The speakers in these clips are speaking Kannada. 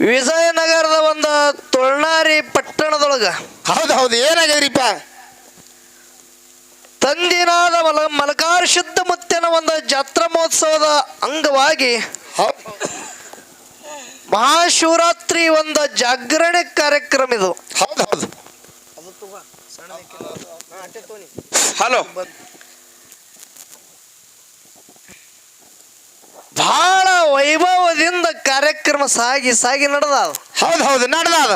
ವಿಜಯನಗರದ ಒಂದು ತೊಳ್ನಾರಿ ಪಟ್ಟಣದೊಳಗ ಹೌದು ಏನಾಗ್ಯದ್ರಿಪ್ಪ ತಂದಿನಾದ ಮಲಕಾರ ಶುದ್ಧ ಮುತ್ತಿನ ಒಂದು ಜಾತ್ರಾ ಮಹೋತ್ಸವದ ಅಂಗವಾಗಿ ಮಹಾಶಿವರಾತ್ರಿ ಒಂದು ಜಾಗರಣೆ ಕಾರ್ಯಕ್ರಮ ಇದು. ಹೌದು ಹಲೋ ಬಹಳ ವೈಭವದಿಂದ ಕಾರ್ಯಕ್ರಮ ಸಾಗಿ ನಡೆದ. ಹೌದು ನಡೆದ.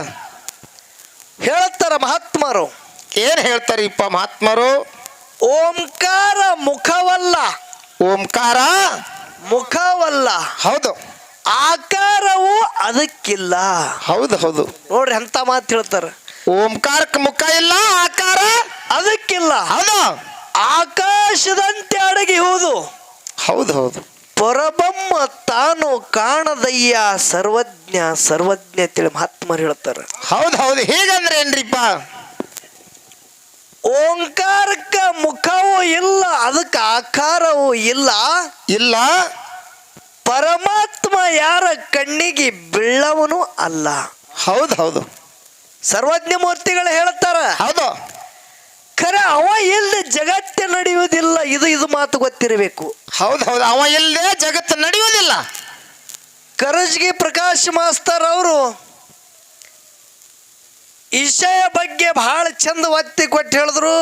ಹೇಳ್ತಾರ ಮಹಾತ್ಮರು. ಏನ್ ಹೇಳ್ತಾರಿಪ್ಪ ಮಹಾತ್ಮರು? ಓಂಕಾರ ಮುಖವಲ್ಲ, ಓಂಕಾರ ಮುಖವಲ್ಲ, ಹೌದು ಆಕಾರವು ಅದಕ್ಕಿಲ್ಲ. ಹೌದು ನೋಡ್ರಿ ಎಂತ ಮಾತು ಹೇಳ್ತಾರ. ಓಂಕಾರಕ್ಕೆ ಮುಖ ಇಲ್ಲ, ಆಕಾರ ಅದಕ್ಕಿಲ್ಲ. ಹೌದು ಆಕಾಶದಂತೆ ಅಡಗಿಹುದು. ಹೌದು ಪರಬ್ರಹ್ಮ ತಾನು ಕಾಣದಯ್ಯ ಸರ್ವಜ್ಞ ಅಂತೇಳಿ ಮಹಾತ್ಮರು ಹೇಳ್ತಾರ. ಹೌದು ಹೀಗಂದ್ರೆ ಏನ್ರಿಪ್ಪ? ಓಂಕಾರಕ್ಕ ಮುಖವೂ ಇಲ್ಲ, ಅದಕ್ಕೆ ಆಕಾರವೂ ಇಲ್ಲ. ಪರಮಾತ್ಮ ಯಾರ ಕಣ್ಣಿಗೆ ಬೀಳವನು ಅಲ್ಲ. ಹೌದು ಸರ್ವಜ್ಞ ಮೂರ್ತಿಗಳು ಹೇಳ್ತಾರ. ಹೌದು ಖರೆ ಅವ ಇಲ್ಲದೆ ಜಗತ್ತೇ ನಡೆಯುವುದಿಲ್ಲ. ಇದು ಮಾತು ಗೊತ್ತಿರಬೇಕು. ಹೌದು ಅವ ಇಲ್ಲದೆ ಜಗತ್ತು ನಡೆಯುವುದಿಲ್ಲ. ಕರಜ್ಗಿ ಪ್ರಕಾಶ್ ಮಾಸ್ತರ್ ಅವರು ಈಶಯ ಬಗ್ಗೆ ಬಹಳ ಚಂದ ಒತ್ತಿ ಕೊಟ್ಟು ಹೇಳಿದ್ರು.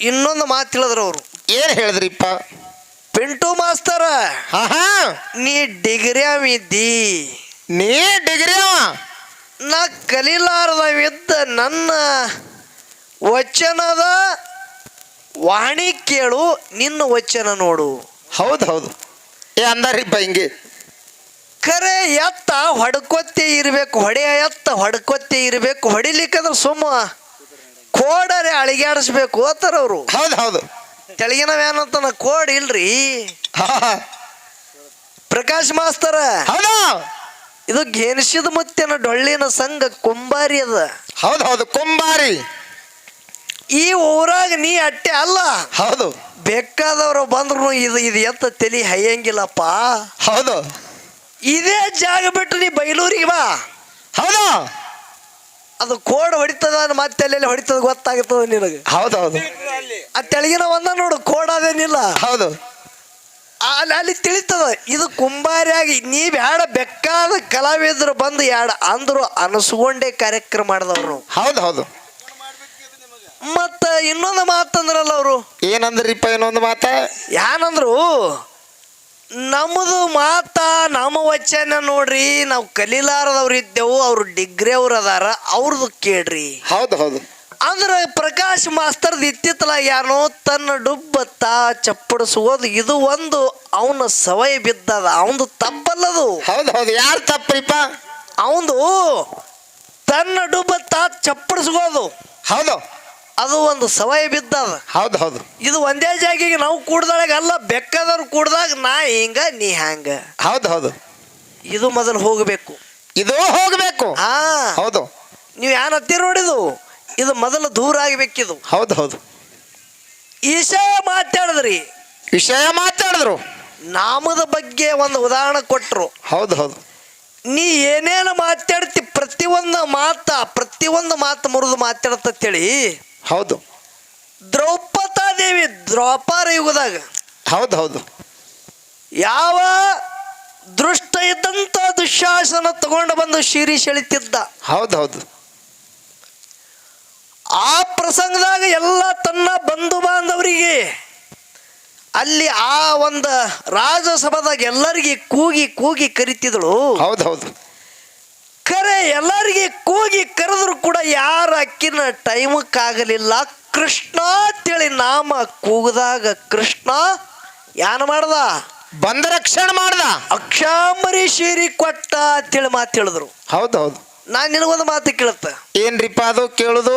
ಇನ್ನೊಂದು ಮಾತು ಹೇಳಿದ್ರು ಅವರು. ಏನ್ ಹೇಳಿದ್ರಿಪ್ಪ? ಪಿಂಟು ಮಾಸ್ತರ, ನೀ ಡಿಗ್ರಿ ಇದ್ದಿ, ನೀ ಡಿಗ್ರಿ ನಾ ಕಲೀಲಾರದವಿದ್ದ ನನ್ನ ವಚನದ ವಾಣಿ ಕೇಳು, ನಿನ್ನ ವಚನ ನೋಡು. ಹೌದು ಅಂದಾರಿಪ್ಪ ಹಿಂಗೆ. ಖರೆ ಎತ್ತ ಹೊಡ್ಕೊತ್ತೆ ಇರಬೇಕು, ಹೊಡ್ಕೊತ್ತೆ ಇರಬೇಕು. ಹೊಡಿಲಿಕ್ಕಂದ್ರೆ ಸುಮ್ಮ ಕೋಡರೆ ಅಳಿಗಾಡಿಸ್ಬೇಕು ಅಂತಾರ ಅವರು. ಹೌದು ತೆಳಗಿನವೇನಂತ ಕೋಡ್ ಇಲ್ರಿ. ಪ್ರಕಾಶ್ ಮಾಸ್ತರ, ಇದು ಗೆಣಸಿದ ಮುತ್ತಿನ ಡೊಳ್ಳಿನ ಸಂಘ ಕುಂಬಾರಿ ಅದ. ಹೌದು ಕುಂಬಾರಿ. ಈ ಊರಾಗ ನೀ ಅಟ್ಟೆ ಅಲ್ಲ, ಹೌದು ಬೇಕಾದವರು ಬಂದ್ರು ಇದು ಎತ್ತ ತಲಿ ಹಯ್ಯಂಗಿಲ್ಲಪ್ಪ. ಹೌದು ಇದೇ ಜಾಗ ಬಿಟ್ಟು ನೀ ಬೈಲೂರಿಗೆ ಬಾ. ಹೌದು ಅದು ಕೋಡ್ ಹೊಡಿತದ, ಮತ್ತೆ ಅಲ್ಲೆಲ್ಲಿ ಹೊಡಿತದ ಗೊತ್ತಾಗ್ತದ ನಿನಗೆ. ಹೌದು ಆ ತೆಳಗಿನ ಒಂದ ನೋಡು, ಕೋಡ್ ಅದೇನಿಲ್ಲ. ಹೌದು ಅಲ್ಲಿ ತಿಳಿತದ ಇದು ಕುಂಬಾರಿಯಾಗಿ. ನೀ ಬ್ಯಾಡ, ಬೇಕಾದ ಕಲಾವಿದರು ಬಂದು ಅಂದ್ರು ಅನಸ್ಕೊಂಡೇ ಕಾರ್ಯಕ್ರಮ ಮಾಡಿದವ್ರು. ಹೌದು ಮತ್ತ ಇನ್ನೊಂದು ಮಾತಂದ್ರಲ್ಲ ಅವರು. ಏನಂದ್ರಿಪ್ಪ? ಇನ್ನೊಂದು ಮಾತ ಏನಂದ್ರು? ನಮ್ಮದು ನಮ್ಮ ವಚನ ನೋಡ್ರಿ, ನಾವು ಕಲೀಲಾರದವ್ರು ಇದ್ದೆವು, ಅವ್ರು ಡಿಗ್ರಿ ಅವ್ರು ಅದಾರ, ಅವ್ರದ್ದು ಕೇಳ್ರಿ. ಹೌದು ಅಂದ್ರೆ ಪ್ರಕಾಶ್ ಮಾಸ್ತರ್ದು ಇತ್ತಿತ್ತಲ ಯಾರೋ ತನ್ನ ಡುಬ್ಬತ್ತ ಚಪ್ಪಡಿಸುವುದು, ಇದು ಒಂದು ಅವನ ಸವಯ ಬಿದ್ದದ. ಅವನದು ತಪ್ಪಲ್ಲದು. ಹೌದು ಯಾರು ತಪ್ಪ್ರಿಪ್ಪ? ಅವನು ತನ್ನ ಡುಬ್ಬತ್ತ ಚಪ್ಪಡಿಸ್ಕೋದು. ಹೌದು ಅದು ಒಂದು ಸವಯ ಬಿದ್ದದ. ಹೌದು ಇದು ಒಂದೇ ಜಾಗಿಗೆ ನಾವು ಕೂಡ್ದಾಗ ಅಲ್ಲ, ಬೆಕ್ಕದವ್ರು ಕೂಡ್ದಾಗ ನಾ ಹಿಂಗ ನೀ ಹ್ಯಾಂಗ. ಹೌದು ಇದು ಮೊದಲು ಹೋಗಬೇಕು. ಇದು ಹೋಗಬೇಕು. ಹೌದು ನೀವು ಏನ್ ಹತ್ತೀರ ನೋಡಿದು, ಇದು ಮೊದಲು ದೂರ ಆಗ್ಬೇಕಿದು. ಹೌದು ವಿಷಯ ಮಾತಾಡಿದ್ರು. ನಾಮದ ಬಗ್ಗೆ ಒಂದು ಉದಾಹರಣೆ ಕೊಟ್ರು. ಹೌದು ನೀ ಏನೇನು ಮಾತಾಡ್ತಿ, ಪ್ರತಿಯೊಂದು ಮಾತು ಮುರಿದು ಮಾತಾಡ್ತೇಳಿ. ಹೌದು ದ್ರೌಪದಾದೇವಿ ದ್ವಾಪರ ಯುಗದಾಗ ಹೌದು ಯಾವ ದೃಷ್ಟ ಇದ್ದಂತ ದುಶ್ಯಾಸನ ತಗೊಂಡು ಬಂದು ಶಿರಿ ಸೆಳಿತಿದ್ದ. ಹೌದು ಆ ಪ್ರಸಂಗದಾಗ ಎಲ್ಲ ತನ್ನ ಬಂಧು ಬಾಂಧವರಿಗೆ ಅಲ್ಲಿ ಆ ಒಂದು ರಾಜಸಭಾದಾಗ ಎಲ್ಲರಿಗೆ ಕೂಗಿ ಕರಿತಿದಳು. ಹೌದು ಕರೆ ಎಲ್ಲರಿಗೆ ಕೂಗಿ ಕರೆದ್ರು ಕೂಡ ಯಾರ ಅಕ್ಕಿನ ಟೈಮಕ್ಕಾಗಲಿಲ್ಲ. ಕೃಷ್ಣ ಅಂತೇಳಿ ನಾಮ ಕೂಗದಾಗ ಕೃಷ್ಣ ಯಾನ ಮಾಡ್ದ? ಬಂದ ರಕ್ಷಣೆ ಮಾಡ್ದ. ಅಕ್ಷಾಂಬರಿ ಶೀರಿ ಕೊಟ್ಟ ಅಂತೇಳಿ ಮಾತು ಹೇಳಿದ್ರು. ಹೌದು ನಾನ್ ನಿನಗೊಂದು ಮಾತು ಕೇಳುತ್ತ. ಏನ್ರಿಪ್ಪ ಅದು ಕೇಳುದು?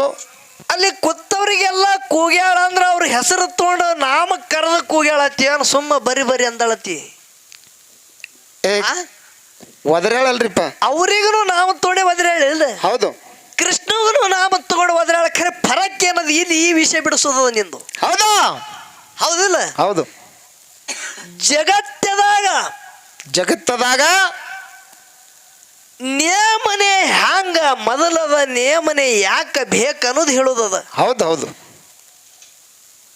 ಅಲ್ಲಿ ಕೂತವ್ರಿಗೆಲ್ಲ ಕೂಗ್ಯಾಳ ಅಂದ್ರ ಅವ್ರ ಹೆಸರು ತಗೊಂಡು ನಾಮ ಕರೆದ ಕೂಗ್ಯಾಳತಿ, ಏನು ಸುಮ್ಮ ಬರಿ ಅಂದಳತಿ? ಒದರಾಳಲ್ರಿಪ್ಪ. ಅವ್ರಿಗೂ ನಾಮ ತಗೊಂಡೆ ಒದರಾಳಿಲ್ಲ. ಹೌದು ಕೃಷ್ಣಗೂ ನಾಮ ತಗೊಂಡು ಒದರಾಳ. ಖರೆ ಫರಕ್ ಏನದು ಇಲ್ಲಿ? ಈ ವಿಷಯ ಬಿಡಿಸೋದ ನಿಂದು. ಹೌದಿಲ್ಲ? ಹೌದು ಜಗತ್ತದಾಗ ನೇಮನೆ ಮೊದಲದ ನೇಮನೆ ಯಾಕೆ ಬೇಕನ್ನೋದು ಹೇಳುದದ. ಹೌದು ಹೌದು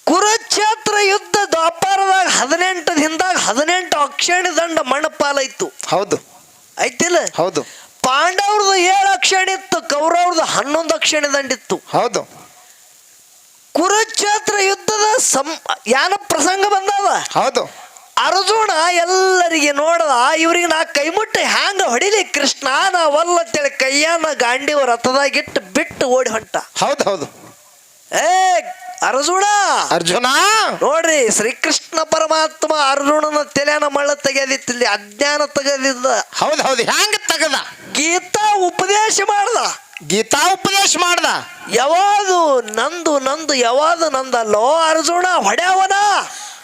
ಕುರುಕ್ಷೇತ್ರ ಯುದ್ಧ ದ್ವಾಪರದಾಗ 18 ದಿನದಾಗ 18 ಅಕ್ಷಣಿ ದಂಡ ಮಣ್ಣಪಾಲೈತು. ಹೌದು ಐತಿಲ್ಲ? ಹೌದು ಪಾಂಡವ್ರದ್ದು 7 ಅಕ್ಷಣಿ ಇತ್ತು, ಕೌರವ್ರದ್ದು 11 ಅಕ್ಷಣಿ ದಂಡಿತ್ತು. ಹೌದು ಕುರುಕ್ಷೇತ್ರ ಯುದ್ಧದ ಯಾನ ಪ್ರಸಂಗ ಬಂದದ. ಹೌದು ಅರ್ಜುನ ಎಲ್ಲರಿಗೆ ನೋಡದ, ಇವ್ರಿಗೆ ನಾ ಕೈ ಮುಟ್ಟಿ ಹ್ಯಾಂಗ ಹೊಡಿಲಿ ಕೃಷ್ಣ ನಾ ಒಲ್ಲತ್ತೇಳಿ ಕೈಯನ್ನ ಗಾಂಡಿವ ರಥದಾಗಿಟ್ಟು ಬಿಟ್ಟು ಓಡಿ ಹೊಂಟ. ಹೌದು ಹೌದು ಏ ಅರ್ಜುನ ನೋಡ್ರಿ, ಶ್ರೀಕೃಷ್ಣ ಪರಮಾತ್ಮ ಅರ್ಜುನನ ತಲೆನ ಮಳ್ಳ ತೆಗೆದಿತ್ತಿಲ್ಲಿ ಅಜ್ಞಾನ ತೆಗೆದಿದ್ದ. ಹೌದು ಹೌದು ಹ್ಯಾಂಗ ತೆಗದ? ಗೀತಾ ಉಪದೇಶ ಮಾಡ್ದ. ಯಾವುದು ನಂದು ನಂದು ಯಾವುದು ನಂದಲ್ಲೋ ಅರ್ಜುನ, ಹೊಡ್ಯಾವನ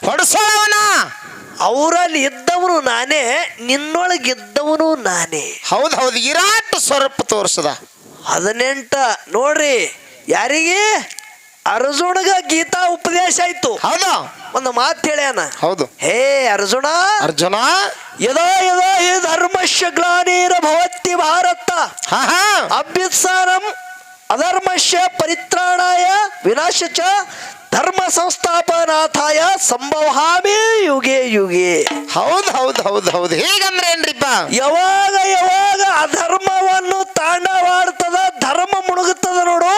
ಹೊಡಸೋಳವನ. ಅವರಲ್ಲಿ ಇದ್ದವನು ನಾನೇ, ನಿನ್ನೊಳಗಿದ್ದವನು ನಾನೇ. ಹೌದು ಹೌದು ವಿರಾಟ್ ಸ್ವರೂಪ ತೋರಿಸದ. 18 ನೋಡ್ರಿ, ಯಾರಿಗೆ? ಅರ್ಜುನಗ ಗೀತಾ ಉಪದೇಶ ಆಯ್ತು. ಹೌದು ಒಂದು ಮಾತು ಹೇಳ್ಯಾನ. ಹೌದು ಹೇ ಅರ್ಜುನ ಯದೋ ಹಿ ಧರ್ಮಶ್ಯ ಗ್ಲಾನಿರ ಭವತಿ ಭಾರತ ಅಭ್ಯುತ್ಸಾರಂ ಅಧರ್ಮಶ್ಯ ಪರಿತ್ರಾಣಾಯ ವಿನಾಶಚ ಧರ್ಮ ಸಂಸ್ಥಾಪನಾಥಾಯ ಸಂಭವಾಮಿ ಯುಗೆ ಯುಗೆ. ಹೌದು ಹೌದು ಹೌದು ಹೌದು ಹೇಗಂದ್ರೆ ಏನ್ರಿಪ್ಪ? ಯಾವಾಗ ಅಧರ್ಮವನ್ನು ತಾಂಡವಾಡ್ತದ, ಧರ್ಮ ಮುಳುಗುತ್ತದ ನೋಡು.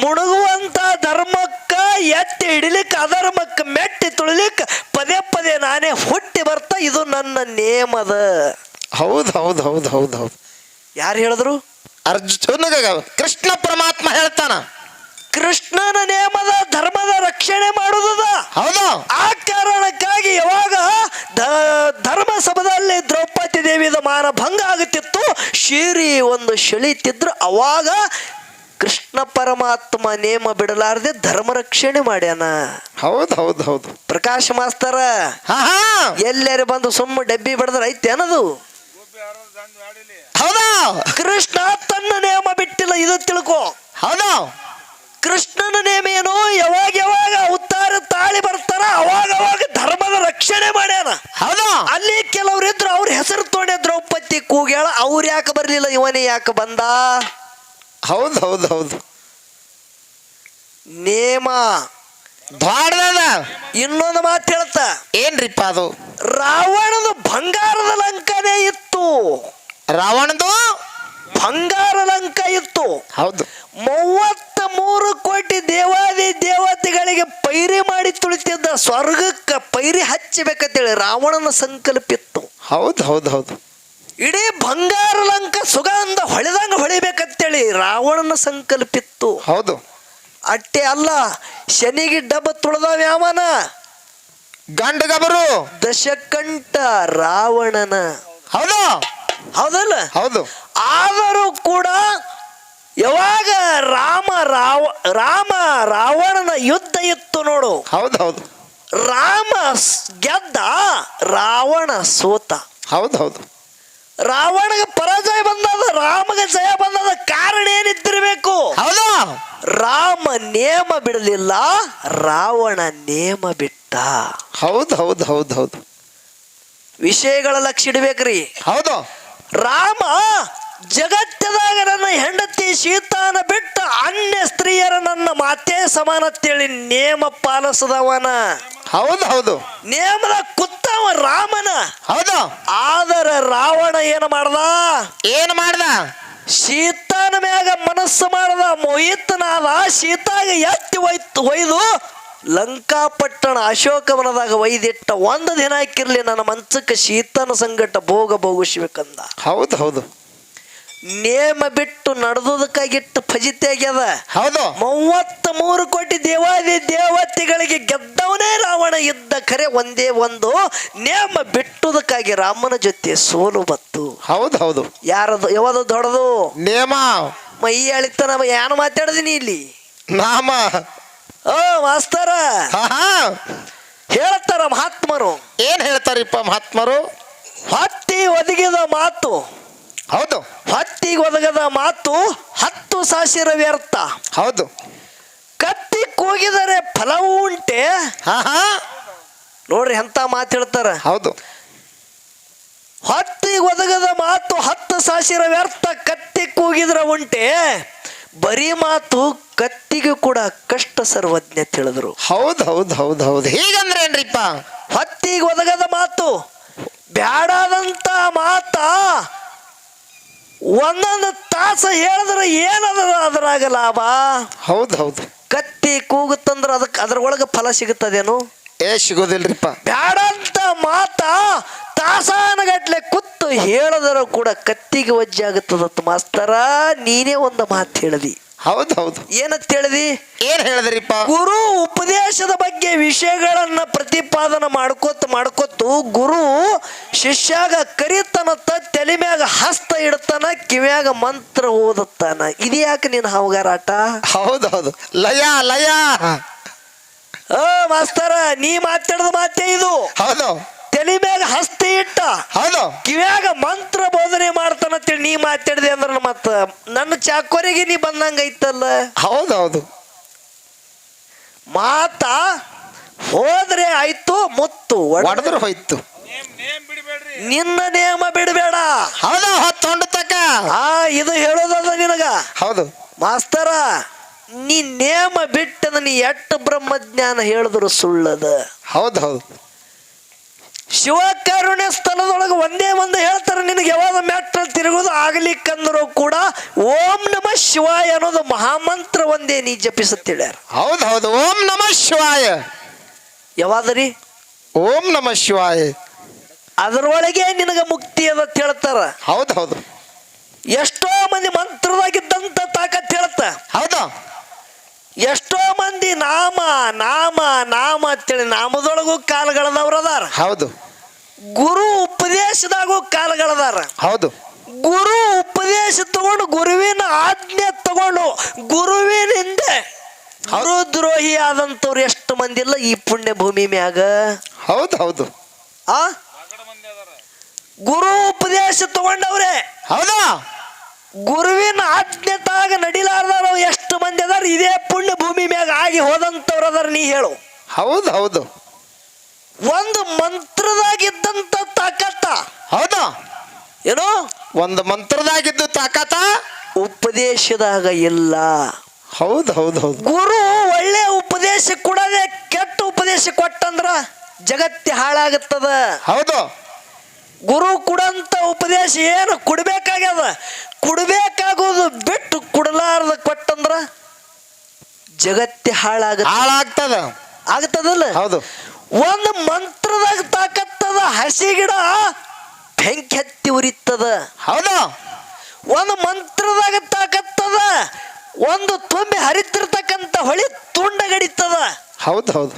ಮುಳುಗುವಂತ ಧರ್ಮಕ್ಕ ಎತ್ತಿ ಹಿಡಿಲಿಕ್ಕೆ, ಅಧರ್ಮಕ್ಕ ಮೆಟ್ಟಿ ತುಳಿಲಿಕ್ಕೆ ಪದೇ ಪದೇ ನಾನೇ ಹುಟ್ಟಿ ಬರ್ತಾ, ಇದು ನನ್ನ ನೇಮದ. ಹೌದು ಹೌದು ಹೌದು ಹೌದು ಹೌದು ಯಾರು ಹೇಳಿದ್ರು? ಅರ್ಜುನಗ ಕೃಷ್ಣ ಪರಮಾತ್ಮ ಹೇಳ್ತಾನ. ಕೃಷ್ಣನ ನೇಮದ ಧರ್ಮದ ರಕ್ಷಣೆ ಮಾಡುವುದ. ಹೌದು ಆ ಕಾರಣಕ್ಕಾಗಿ ಯಾವಾಗ ಧರ್ಮ ಸಭದಲ್ಲಿ ದ್ರೌಪದಿ ದೇವಿದ ಮಾನ ಭಂಗ ಆಗುತ್ತಿತ್ತು, ಶೀರಿ ಒಂದು ಶಳಿತಿದ್ರು, ಅವಾಗ ಕೃಷ್ಣ ಪರಮಾತ್ಮ ನೇಮ ಬಿಡಲಾರದೆ ಧರ್ಮ ರಕ್ಷಣೆ ಮಾಡ್ಯಾನ. ಹೌದು ಹೌದು ಹೌದು ಪ್ರಕಾಶ್ ಮಾಸ್ತರ ಎಲ್ಲರೂ ಬಂದು ಸುಮ್ಮ ಡಬ್ಬಿ ಬಡದ್ರ ಐತೆ ಅನ್ನೋದು. ಹೌದಾ? ಕೃಷ್ಣ ತನ್ನ ನೇಮ ಬಿಟ್ಟಿಲ್ಲ, ಇದು ತಿಳ್ಕೊ. ಹೌದು ಕೃಷ್ಣನ ನೇಮ ಏನು? ಯಾವಾಗ ಉತ್ತಾರ ತಾಳಿ ಬರ್ತಾರ ಅವಾಗ ಧರ್ಮದ ರಕ್ಷಣೆ ಮಾಡ್ಯಾನ. ಹೌದು ಅಲ್ಲಿ ಕೆಲವ್ರು ಇದ್ರು, ಅವ್ರ ಹೆಸರು ತೊಡೆ ದ್ರೌಪದಿ ಕೂಗ್ಯಾಳ, ಅವ್ರು ಯಾಕೆ ಬರ್ಲಿಲ್ಲ, ಇವನೇ ಯಾಕೆ ಬಂದ? ಹೌದು ಹೌದು ಹೌದು ನೇಮ ದ್ವಾಡದ. ಇನ್ನೊಂದು ಮಾತು ಹೇಳ್ತ, ಏನ್ರಿಪ್ಪ ಅದು? ರಾವಣದ ಬಂಗಾರದ ಲಂಕನೇ ಇತ್ತು. ರಾವಣದು ಬಂಗಾರ ಲಂಕ ಇತ್ತು. ಹೌದು 33 ಕೋಟಿ ದೇವಾದಿ ದೇವತೆಗಳಿಗೆ ಪೈರಿ ಮಾಡಿ ತುಳಿತಿದ್ದ, ಸ್ವರ್ಗಕ್ಕೆ ಪೈರಿ ಹಚ್ಚಬೇಕಂತೇಳಿ ರಾವಣನ ಸಂಕಲ್ಪ ಇತ್ತು. ಹೌದು ಹೌದು ಹೌದು ಇಡೀ ಬಂಗಾರ ಲಂಕ ಸುಗಂಧ ಹೊಳೆದಂಗ ಹೊಳಿಬೇಕಂತೇಳಿ ರಾವಣನ ಸಂಕಲ್ಪ ಇತ್ತು. ಹೌದು ಅಟ್ಟೆ ಅಲ್ಲ, ಶನಿಗೆ ಡಬ್ಬ ತುಳಿದವ ಯಾವನ? ಗಂಡಗಬರು ದಶಕಂಠ ರಾವಣನ. ಹೌದು ಹೌದಲ್ಲ? ಹೌದು ಆದರೂ ಕೂಡ ಯಾವಾಗ ರಾಮ ರಾವಣನ ಯುದ್ಧ ಇತ್ತು ನೋಡು. ಹೌದು ಹೌದು ರಾಮ ಗೆದ್ದ, ರಾವಣ ಸೋತ. ಹೌದು ಹೌದು ರಾವಣಗೆ ಪರಾಜಯ ಬಂದದ, ರಾಮಗೆ ಜಯ ಬಂದದ. ಕಾರಣ ಏನಿದ್ದಿರಬೇಕು? ಹೌದು ರಾಮ ನೇಮ ಬಿಡಲಿಲ್ಲ, ರಾವಣ ನೇಮ ಬಿಟ್ಟ. ಹೌದು ಹೌದು ಹೌದು ಹೌದು ವಿಷಯಗಳ ಲಕ್ಷ ಇಡ್ಬೇಕ್ರಿ. ಹೌದು ರಾಮ ಜಗತ್ತದಾಗ ನನ್ನ ಹೆಂಡತಿ ಸೀತಾನ ಬಿಟ್ಟ ಅನ್ಯ ಸ್ತ್ರೀಯರ ನನ್ನ ಮಾತೇ ಸಮಾನ ಅಂತೇಳಿ ನೇಮ ಪಾಲಿಸದವನ. ಹೌದು ಹೌದು ನೇಮದ ಕುತ್ತವ ರಾಮನ. ಹೌದು ಆದರೆ ರಾವಣ ಏನು ಮಾಡ್ದ? ಸೀತಾನ ಮ್ಯಾಗ ಮನಸ್ಸು ಮಾಡದ, ಮೋಹಿತನಾದ. ಸೀತಾಗ ಎತ್ತಿ ಒಯ್ದು ಲಂಕಾಪಟ್ಟಣ ಅಶೋಕವನದಾಗ ಒಯ್ದಿಟ್ಟ. ಒಂದು ದಿನ ಹಾಕಿರ್ಲಿ ನನ್ನ ಮಂಚಕ್ಕೆ ಸೀತನ ಸಂಗಟ ಭೋಗಿಸ್ಬೇಕಂದ. ಹೌದು ಹೌದು ನೇಮ ಬಿಟ್ಟು ನಡೆದುದಕ್ಕಾಗಿಟ್ಟು ಫಜಿತೆ ಆಗ್ಯದ. ಹೌದು 33 ಕೋಟಿ ದೇವಾದಿ ದೇವತೆಗಳಿಗೆ ಗೆದ್ದವನೇ ರಾವಣ ಇದ್ದ. ಖರೆ ಒಂದೇ ಒಂದು ನೇಮ ಬಿಟ್ಟುದಕ್ಕಾಗಿ ರಾಮನ ಜೊತೆ ಸೋಲು ಬತ್ತು. ಹೌದು ಹೌದು ಯಾರದು? ಯಾವುದು ದೊಡ್ಡದು? ನೇಮ. ಮೈ ಅಳಿತನ ಏನು ಮಾತಾಡದಿನಿ ಇಲ್ಲಿ? ನಾಮ. ಓ ಮಾಸ್ತರ ಹೇಳ್ತಾರ ಮಹಾತ್ಮರು. ಏನ್ ಹೇಳ್ತಾರಿಪ್ಪ ಮಹಾತ್ಮರು? ಹೊತ್ತಿ ಒದಗಿದ ಮಾತು. ಹೌದು ಹೊತ್ತಿಗೆ ಒದಗದ ಮಾತು 10 ಸಾವಿರ ವ್ಯರ್ಥ. ಹೌದು ಕತ್ತಿ ಕೂಗಿದರೆ ಫಲವೂ ಉಂಟೆ. ನೋಡ್ರಿ ಎಂತ ಮಾತು ಹೇಳ್ತಾರ. ಹೌದು ಹೊತ್ತಿಗೆ ಒದಗದ ಮಾತು 10 ಸಾವಿರ ವ್ಯರ್ಥ. ಕತ್ತಿ ಕೂಗಿದ್ರ ಉಂಟೆ ಬರೀ ಮಾತು ಕತ್ತಿಗೂ ಕೂಡ ಕಷ್ಟ ಸರ್ವಜ್ಞ ತಿಳಿದ್ರು. ಹೌದು ಹೌದು ಹೌದು ಹೌದು ಹೀಗಂದ್ರೆ ಏನ್ರಿಪ್ಪ? ಹೊತ್ತಿಗೆ ಒದಗದ ಮಾತು, ಬ್ಯಾಡಾದಂತ ಮಾತ ಒಂದೊಂದು ತಾಸ ಹೇಳಿದ್ರೆ ಏನದ ಅದ್ರಾಗ ಲಾಭ? ಹೌದು ಹೌದು. ಕತ್ತಿ ಕೂಗುತ್ತಂದ್ರ ಅದ್ರೊಳಗೆ ಫಲ ಸಿಗುತ್ತದೇನು? ಸಿಗೋದಿಲ್ರಿಪ್ಪ. ಬ್ಯಾಡಂತ ಮಾತ ತಾಸಾನಗಟ್ಲೆ ಕೂತು ಹೇಳಿದರೂ ಕೂಡ ಕತ್ತಿಗೆ ವಜ್ಜೆ ಆಗುತ್ತದತ್ತು. ಮಾಸ್ತರ, ನೀನೇ ಒಂದು ಮಾತು ಹೇಳಿದಿ. ಹೌದು ಹೌದು. ಏನಂತ ಹೇಳಿದಿ? ಏನ್ ಹೇಳಿದ್ರಿಪ್ಪ? ಗುರು ಉಪದೇಶದ ಬಗ್ಗೆ ವಿಷಯಗಳನ್ನ ಪ್ರತಿಪಾದನ ಮಾಡ್ಕೊತ್ತು ಗುರು ಶಿಷ್ಯಾಗ ಕರಿತನತ್ತ, ತಲೆ ಮ್ಯಾಗ ಹಸ್ತ ಇಡ್ತಾನ, ಕಿವ್ಯಾಗ ಮಂತ್ರ ಓದುತ್ತಾನ. ಇದು ಯಾಕೆ ನೀನು ಹಾವುಗಾರಾಟ? ಹೌದು ಹೌದು. ಲಯ ಲಯ. ಮಾಸ್ತರ, ನೀ ಮಾತಾಡದ ಮಾತೇ ಇದು. ಹೌದು. ತಲೆ ಮ್ಯಾಗ ಹಸ್ತ ಇಟ್ಟ, ಹೌದು, ಕಿವ್ಯಾಗ ಮಂತ್ರ ಬೋಧನೆ ಮಾಡ್ತಾನಂತೇಳಿ ನೀ ಮಾತಾಡಿದೆ ಅಂದ್ರ ಮತ್ತ ನನ್ನ ಚಾಕೋರಿಗೆ ನೀ ಬಂದಂಗ ಐತಲ್ಲ. ಹೌದು ಹೌದು. ಮಾತ ಹೋದ್ರೆ ಆಯ್ತು, ಮುತ್ತು ಹೊಡೆದ್ರೆ ಹೋಯ್ತು. ನಿನ್ನ ನೇಮ ಬಿಡಬೇಡ. ಹೌದು, ಹೊತ್ತು ತಕ್ಕ. ಇದು ಹೇಳೋದದ ನಿನಗ. ಹೌದು ಮಾಸ್ತರ, ನೀ ನೇಮ ಬಿಟ್ಟದ ನೀ ಎಟ್ಟು ಬ್ರಹ್ಮಜ್ಞಾನ ಹೇಳಿದ್ರು ಸುಳ್ಳದ. ಹೌದು ಹೌದು. ಶಿವಕಾರುಣ್ಯ ಸ್ಥಳದೊಳಗೆ ಒಂದೇ ಒಂದು ಹೇಳ್ತಾರೆ, ನಿನಗೆ ಯಾವಾಗ ಮೆಟ್ಟ ತಿರುಗೋದು ಆಗ್ಲಿಕ್ಕಂದ್ರು ಕೂಡ ಓಂ ನಮ ಶಿವಾಯ ಅನ್ನೋದು ಮಹಾಮಂತ್ರ ಒಂದೇ ನೀ ಜಪಿಸುತ್ತೇಳ್ಯಾರ. ಹೌದು ಹೌದು. ಓಂ ನಮ ಶಿವಾಯ. ಯಾವಾದ್ರಿ? ಓಂ ನಮ ಶಿವಾಯ. ಅದರೊಳಗೆ ನಿನಗ ಮುಕ್ತಿ ಅದ ಹೇಳ್ತಾರ. ಹೌದು ಹೌದು. ಎಷ್ಟೋ ಮಂದಿ ಮಂತ್ರದಾಗಿದ್ದಂತ ತಾಕತ್ ಹೇಳ್ತ. ಹೌದು. ಎಷ್ಟೋ ಮಂದಿ ನಾಮ ನಾಮ ನಾಮ ಅಂತೇಳಿ ನಾಮದೊಳಗೂ ಕಾಲಗಳದವ್ರ ಅದಾರ. ಹೌದು. ಗುರು ಉಪದೇಶದಾಗೂ ಕಾಲಗಳದಾರ. ಹೌದು. ಗುರು ಉಪದೇಶ ತಗೊಂಡು, ಗುರುವಿನ ಆಜ್ಞೆ ತಗೊಂಡು, ಗುರುವಿನ ಹಿಂದೆ ಗುರು ದ್ರೋಹಿ ಆದಂತವ್ರು ಎಷ್ಟು ಮಂದಿ ಇಲ್ಲ ಈ ಪುಣ್ಯ ಭೂಮಿ ಮ್ಯಾಗ. ಹೌದು ಹೌದು. ಗುರು ಉಪದೇಶ ತಗೊಂಡವ್ರೆ. ಹೌದಾ? ಗುರುವಿನ ಆಜ್ಞೆ ತಾಗ ನಡಿಲಾರ್ದಾರ ಎಷ್ಟು ಮಂದಿ ಅದಾರ ಇದೇ ಪುಣ್ಯ ಭೂಮಿ ಮ್ಯಾಗ ಆಗಿ ಹೋದಂತವ್ರ ಅದಾರ. ನೀ ಹೇಳು. ಹೌದು ಹೌದು. ಒಂದು ಮಂತ್ರದಾಗಿದ್ದಂತ ತಾಕತ್ತ. ಹೌದಾ? ಏನೋ ಒಂದು ಮಂತ್ರದಾಗಿದ್ದು ತಾಕತ್ತ ಉಪದೇಶದಾಗ ಇಲ್ಲ. ಹೌದು ಹೌದು ಹೌದು. ಗುರು ಒಳ್ಳೆ ಉಪದೇಶ ಕೊಡದೆ ಕೆಟ್ಟ ಉಪದೇಶ ಕೊಟ್ಟಂದ್ರ ಜಗತ್ತಿ ಹಾಳಾಗುತ್ತದ. ಹೌದು. ಗುರು ಕೊಡಂತ ಉಪದೇಶ ಏನು ಕೊಡ್ಬೇಕಾಗ್ಯದ, ಕೊಡ್ಬೇಕಾಗೋದು ಬಿಟ್ಟು ಕೊಡಲಾರ್ದ ಕೊಟ್ಟಂದ್ರ ಜಗತ್ತಿ ಹಾಳಾಗ್ತದ. ಆಗ್ತದಲ್ಲ? ಹೌದು. ಒಂದು ಮಂತ್ರದಾಗ ತಾಕತ್ತದ, ಹಸಿ ಗಿಡ ಬೆಂಕಿ ಹತ್ತಿ ಉರಿತದ. ಹೌದು. ಒಂದು ಮಂತ್ರದಾಗ ತಾಕತ್ತದ, ಒಂದು ತುಂಬಿ ಹರಿತಿರ್ತಕ್ಕಂಥ ಹೊಳಿ ತುಂಡಗಡಿತದ. ಹೌದು ಹೌದು.